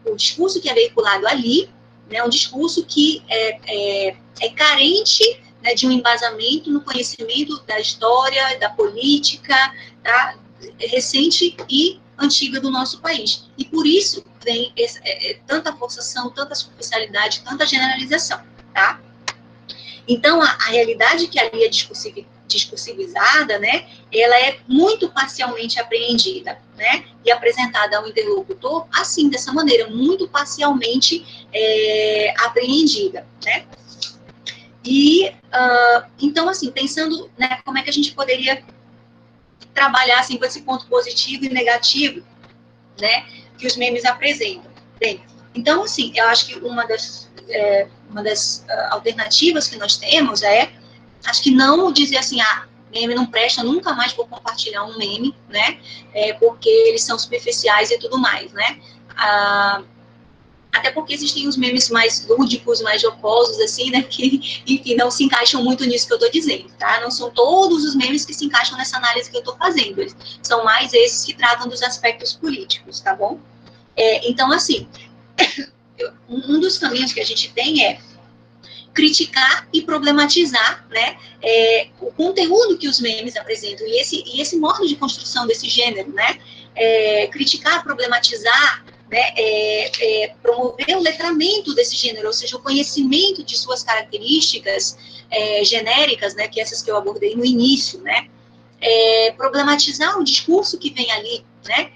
O discurso que é veiculado ali, né? Um discurso que é carente, né, de um embasamento no conhecimento da história, da política, tá? Recente e antiga do nosso país. E por isso vem tanta forçação, tanta superficialidade, tanta generalização, tá? Então, a realidade que ali é discursivizada, né, ela é muito parcialmente apreendida, né, e apresentada ao interlocutor, assim, dessa maneira, muito parcialmente apreendida, né. E, então, assim, pensando, né, como é que a gente poderia trabalhar, assim, com esse ponto positivo e negativo, né, que os memes apresentam. Bem, então, assim, eu acho que uma das alternativas que nós temos acho que não dizer assim, meme não presta, nunca mais vou compartilhar um meme, né, porque eles são superficiais e tudo mais, né, até porque existem os memes mais lúdicos, mais jocosos, assim, né, que, enfim, não se encaixam muito nisso que eu estou dizendo, tá, não são todos os memes que se encaixam nessa análise que eu estou fazendo, eles são mais esses que tratam dos aspectos políticos, tá bom? Então, assim, um dos caminhos que a gente tem é criticar e problematizar, né, o conteúdo que os memes apresentam e esse modo de construção desse gênero, né, criticar, problematizar, né, promover o letramento desse gênero, ou seja, o conhecimento de suas características genéricas, né, que essas que eu abordei no início, né, problematizar o discurso que vem ali, né,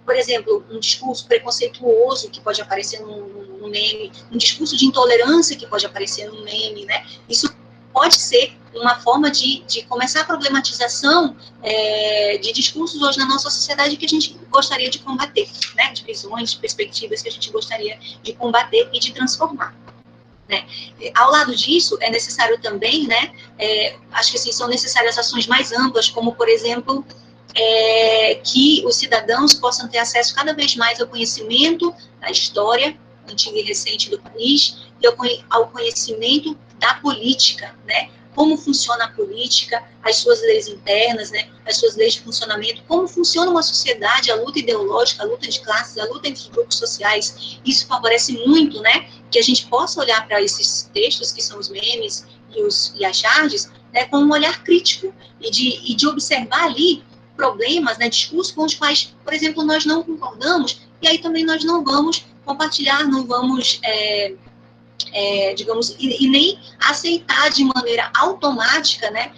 por exemplo, um discurso preconceituoso que pode aparecer num meme, um discurso de intolerância que pode aparecer num meme, né? Isso pode ser uma forma de começar a problematização de discursos hoje na nossa sociedade que a gente gostaria de combater, né? De visões, de perspectivas que a gente gostaria de combater e de transformar. Né? Ao lado disso, é necessário também, né? Acho que assim, são necessárias ações mais amplas, como, por exemplo, que os cidadãos possam ter acesso cada vez mais ao conhecimento da história antiga e recente do país e ao conhecimento da política, né? Como funciona a política, as suas leis internas, né? As suas leis de funcionamento, como funciona uma sociedade, a luta ideológica, a luta de classes, a luta entre os grupos sociais. Isso favorece muito, né? Que a gente possa olhar para esses textos, que são os memes e as charges, né? Com um olhar crítico e de observar ali problemas, né, discursos com os quais, por exemplo, nós não concordamos, e aí também nós não vamos compartilhar, não vamos, digamos, e nem aceitar de maneira automática, né,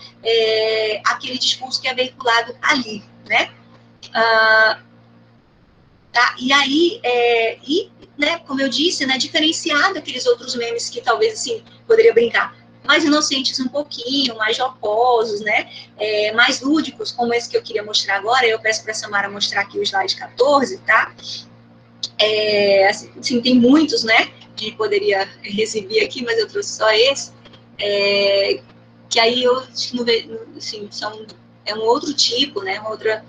aquele discurso que é veiculado ali, né. Tá? E aí, né, como eu disse, né, diferenciar daqueles outros memes que talvez, assim, poderia brincar, mais inocentes um pouquinho, mais jocosos, né, mais lúdicos, como esse que eu queria mostrar agora. Eu peço para a Samara mostrar aqui o slide 14, tá? Assim, tem muitos, né, que a gente poderia exibir aqui, mas eu trouxe só esse, que aí eu, assim, é um outro tipo, né, uma outra,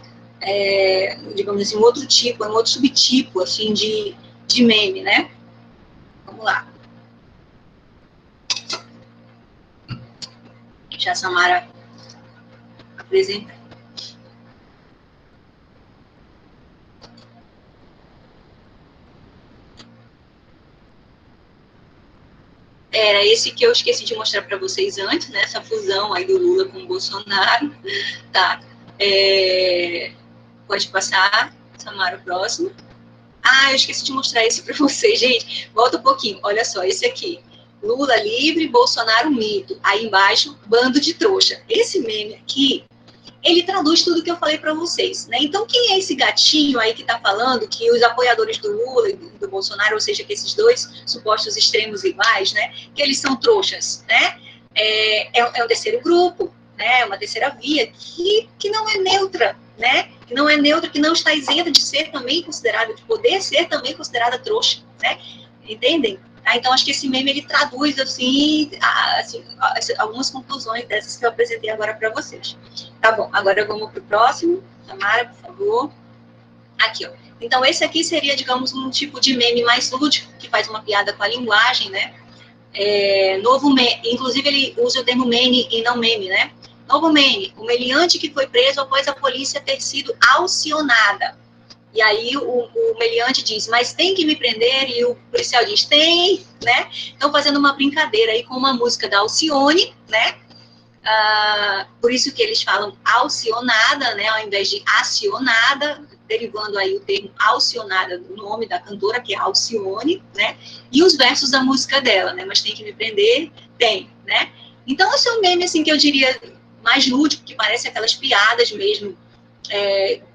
digamos assim, um outro tipo, um outro subtipo, assim, de meme, né? Vamos lá. Deixa a Samara apresentar. Era esse que eu esqueci de mostrar para vocês antes, né? Essa fusão aí do Lula com o Bolsonaro, tá? Pode passar, Samara, o próximo. Eu esqueci de mostrar esse para vocês, gente. Volta um pouquinho, olha só, esse aqui. Lula livre, Bolsonaro mito. Aí embaixo, bando de trouxa. Esse meme aqui, ele traduz tudo que eu falei para vocês, né? Então, quem é esse gatinho aí que está falando que os apoiadores do Lula e do Bolsonaro, ou seja, que esses dois supostos extremos rivais, né, que eles são trouxas, né? É um terceiro grupo, né? Uma terceira via que não é neutra, né? Que não é neutra, que não está isenta de ser também considerada, de poder ser também considerada trouxa, né? Entendem? Então, acho que esse meme, ele traduz, assim, algumas conclusões dessas que eu apresentei agora para vocês. Tá bom, agora vamos para o próximo. Samara, por favor. Aqui, ó. Então, esse aqui seria, digamos, um tipo de meme mais lúdico, que faz uma piada com a linguagem, né? Novo meme, inclusive ele usa o termo meme e não meme, né? Novo meme, o meliante que foi preso após a polícia ter sido alcionada. E aí o meliante diz, mas tem que me prender? E o policial diz, tem, né? Então, fazendo uma brincadeira aí com uma música da Alcione, né? Por isso que eles falam alcionada, né? Ao invés de acionada, derivando aí o termo Alcionada, do nome da cantora, que é Alcione, né? E os versos da música dela, né? Mas tem que me prender? Tem, né? Então, esse é um meme, assim, que eu diria mais lúdico, que parece aquelas piadas mesmo,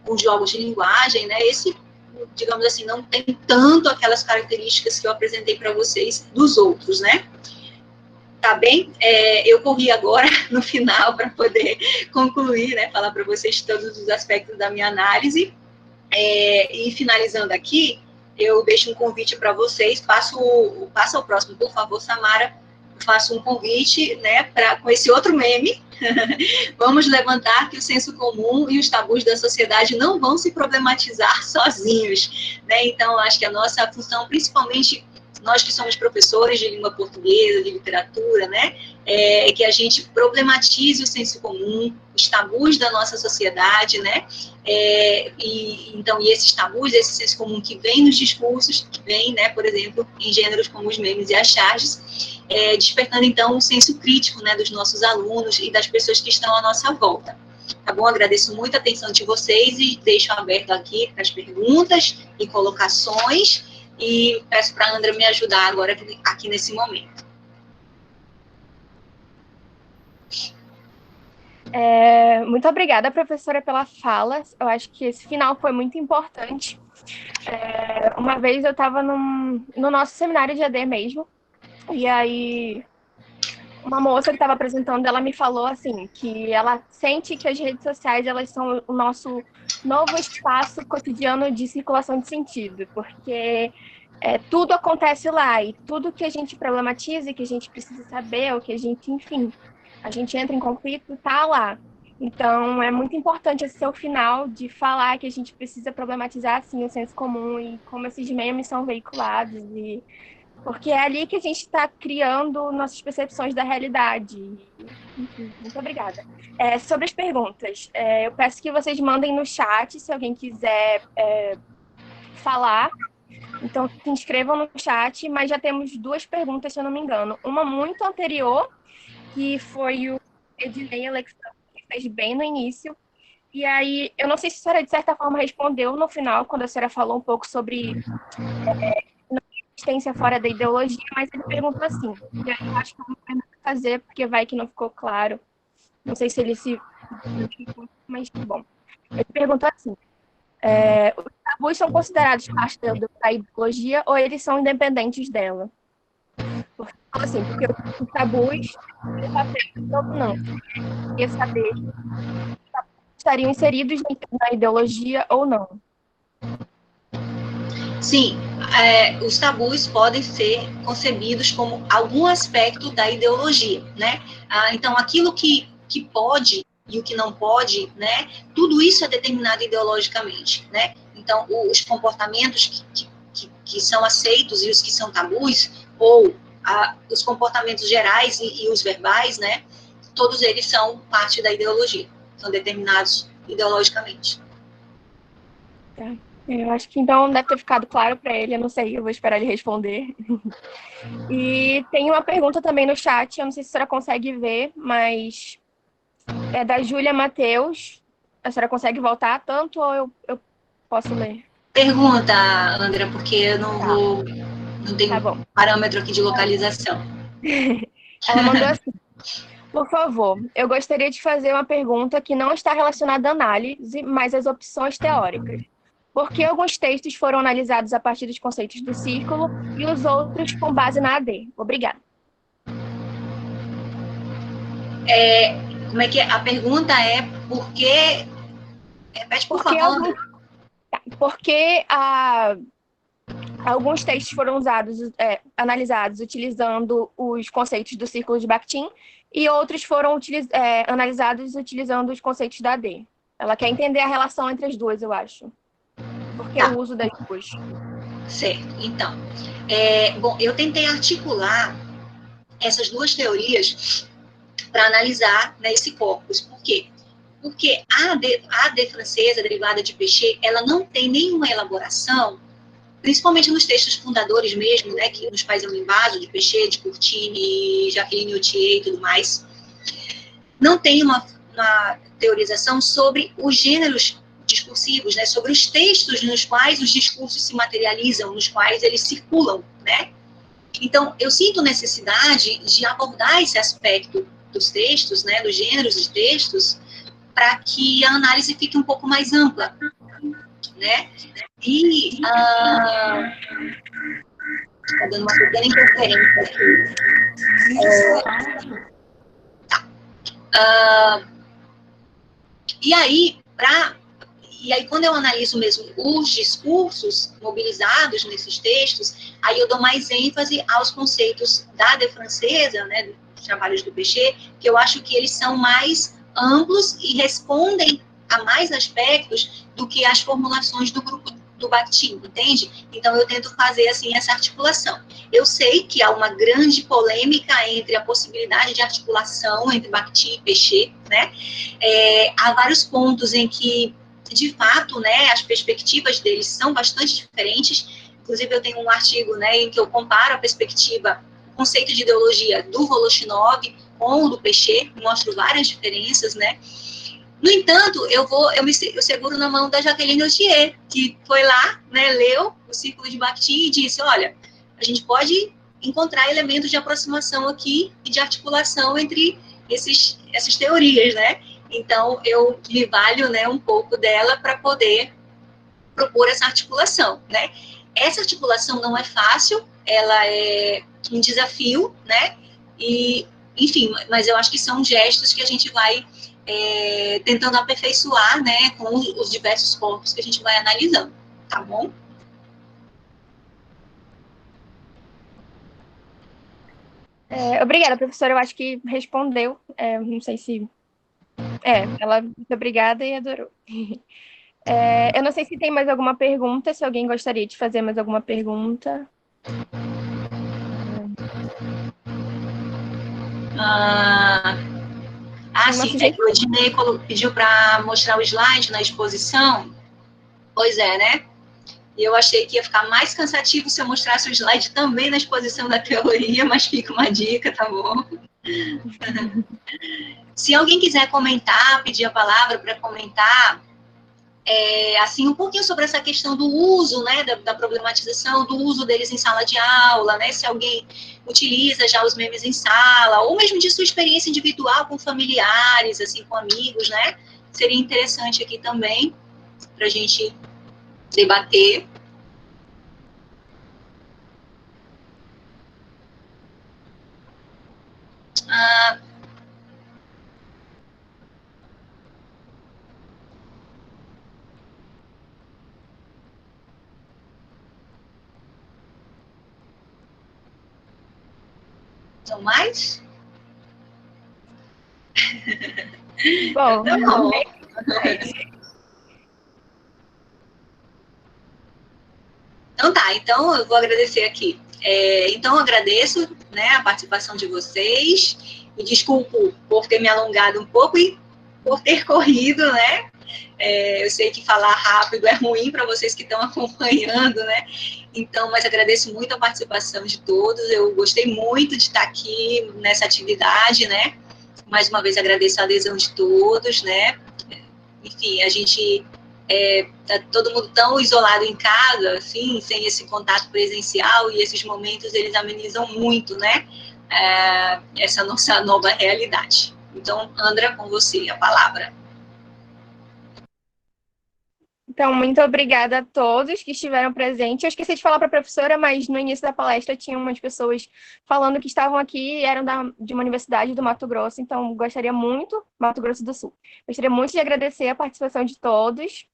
com jogos de linguagem, né? Esse, digamos assim, não tem tanto aquelas características que eu apresentei para vocês dos outros, né? Tá bem? Eu corri agora no final para poder concluir, né? Falar para vocês todos os aspectos da minha análise. E finalizando aqui, eu deixo um convite para vocês. Passa ao próximo, por favor, Samara. Faço um convite, né, com esse outro meme. Vamos levantar que o senso comum e os tabus da sociedade não vão se problematizar sozinhos, né? Então, acho que a nossa função, principalmente nós que somos professores de língua portuguesa, de literatura, né, é que a gente problematize o senso comum, os tabus da nossa sociedade, né, e esses tabus, esse senso comum que vem nos discursos, que vem, né, por exemplo, em gêneros como os memes e as charges, despertando, então, um senso crítico, né, dos nossos alunos e das pessoas que estão à nossa volta. Tá bom? Agradeço muito a atenção de vocês e deixo aberto aqui para as perguntas e colocações, e peço para a Andra me ajudar agora aqui nesse momento. Muito obrigada, professora, pela fala. Eu acho que esse final foi muito importante. Uma vez eu estava no nosso seminário de AD mesmo, e aí uma moça que estava apresentando, ela me falou assim, que ela sente que as redes sociais, elas são o nosso novo espaço cotidiano de circulação de sentido, porque tudo acontece lá, e tudo que a gente problematiza, que a gente precisa saber, ou que a gente, enfim, a gente entra em conflito, tá lá. Então, é muito importante esse seu final de falar que a gente precisa problematizar, assim, o senso comum e como esses memes são veiculados, porque é ali que a gente está criando nossas percepções da realidade. Enfim, muito obrigada. Sobre as perguntas, eu peço que vocês mandem no chat, se alguém quiser falar. Então, se inscrevam no chat, mas já temos duas perguntas, se eu não me engano. Uma muito anterior, que foi o Ednei Alexandre, que fez bem no início. E aí, eu não sei se a senhora, de certa forma, respondeu no final, quando a senhora falou um pouco sobre existência fora da ideologia, mas ele perguntou assim, e aí eu acho que eu vou fazer, porque vai que não ficou claro. Não sei se ele se... Mas, bom. Ele perguntou assim, os tabus são considerados parte da ideologia ou eles são independentes dela? Porque os tabus não. Eu queria saber se estariam inseridos na ideologia ou não. Sim, os tabus podem ser concebidos como algum aspecto da ideologia, né? Então, aquilo que pode e o que não pode, né? Tudo isso é determinado ideologicamente, né? Então, os comportamentos que são aceitos e os que são tabus, ou os comportamentos gerais e os verbais, né? Todos eles são parte da ideologia, são determinados ideologicamente. Tá. Eu acho que então deve ter ficado claro para ele, eu não sei, eu vou esperar ele responder. E tem uma pergunta também no chat, eu não sei se a senhora consegue ver, mas é da Júlia Matheus. A senhora consegue voltar tanto ou eu posso ler? Pergunta, André, porque eu não tenho parâmetro aqui de localização. Ela mandou assim: por favor, eu gostaria de fazer uma pergunta que não está relacionada à análise, mas às opções teóricas. Por que alguns textos foram analisados a partir dos conceitos do círculo e os outros com base na AD? Obrigada. Como é que é? A pergunta é por que... Repete, por favor. Porque alguns textos foram analisados utilizando os conceitos do círculo de Bakhtin e outros foram analisados utilizando os conceitos da AD. Ela quer entender a relação entre as duas, eu acho. Porque o uso das duas. Certo. Então, bom, eu tentei articular essas duas teorias para analisar, né, esse corpus. Por quê? Porque a AD francesa, derivada de Péchet, ela não tem nenhuma elaboração, principalmente nos textos fundadores mesmo, né, que nos Pais Limbazo, de Péchet, de Courtine, Jacqueline Autier e tudo mais, não tem uma teorização sobre os gêneros discursivos, né, sobre os textos nos quais os discursos se materializam, nos quais eles circulam, né? Então, eu sinto necessidade de abordar esse aspecto dos textos, né, dos gêneros de textos, para que a análise fique um pouco mais ampla, né? E está dando uma pequena interferência aqui. E aí, quando eu analiso mesmo os discursos mobilizados nesses textos, aí eu dou mais ênfase aos conceitos da De Francesa, né, dos trabalhos do Péchet, que eu acho que eles são mais amplos e respondem a mais aspectos do que as formulações do grupo do Bakhtin, entende? Então, eu tento fazer, assim, essa articulação. Eu sei que há uma grande polêmica entre a possibilidade de articulação entre Bakhtin e Péchet, né? Há vários pontos em que, de fato, né, as perspectivas deles são bastante diferentes. Inclusive, eu tenho um artigo, né, em que eu comparo a perspectiva, o conceito de ideologia do Voloshinov com o do Péchet, mostro várias diferenças, né? No entanto, eu seguro na mão da Jacqueline Autier, que foi lá, né, leu o Círculo de Bakhtin e disse, olha, a gente pode encontrar elementos de aproximação aqui e de articulação entre essas teorias, né? Então, eu me valho, né, um pouco dela para poder propor essa articulação, né? Essa articulação não é fácil, ela é um desafio, né? E, enfim, mas eu acho que são gestos que a gente vai tentando aperfeiçoar, né, com os diversos corpos que a gente vai analisando, tá bom? Obrigada, professora. Eu acho que respondeu. Não sei se... ela muito obrigada e adorou. Eu não sei se tem mais alguma pergunta, se alguém gostaria de fazer mais alguma pergunta. Sim, o Ednei pediu para mostrar o slide na exposição. Pois é, né? E eu achei que ia ficar mais cansativo se eu mostrasse o slide também na exposição da teoria, mas fica uma dica, tá bom? Se alguém quiser comentar, pedir a palavra para comentar, assim, um pouquinho sobre essa questão do uso, né, da problematização, do uso deles em sala de aula, né, se alguém utiliza já os memes em sala, ou mesmo de sua experiência individual com familiares, assim, com amigos, né, seria interessante aqui também, para a gente debater. São mais? Bom, Então tá, então eu vou agradecer aqui. Então eu agradeço, né, a participação de vocês, me desculpo por ter me alongado um pouco e por ter corrido, né? Eu sei que falar rápido é ruim para vocês que estão acompanhando, né? Então, mas agradeço muito a participação de todos, eu gostei muito de estar aqui nessa atividade, né? Mais uma vez agradeço a adesão de todos, né? Enfim, a gente tá todo mundo tão isolado em casa, assim, sem esse contato presencial, e esses momentos eles amenizam muito, né? Essa nossa nova realidade. Então, Andra, com você a palavra. Então, muito obrigada a todos que estiveram presentes. Eu esqueci de falar para a professora, mas no início da palestra tinha umas pessoas falando que estavam aqui e eram de uma universidade do Mato Grosso, então gostaria muito, Mato Grosso do Sul, gostaria muito de agradecer a participação de todos,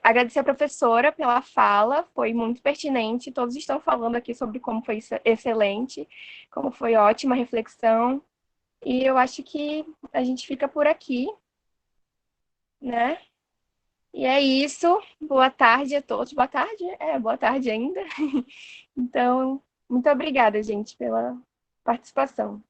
agradecer a professora pela fala, foi muito pertinente, todos estão falando aqui sobre como foi excelente, como foi ótima a reflexão, e eu acho que a gente fica por aqui, né? E é isso. Boa tarde a todos. Boa tarde? Boa tarde ainda. Então, muito obrigada, gente, pela participação.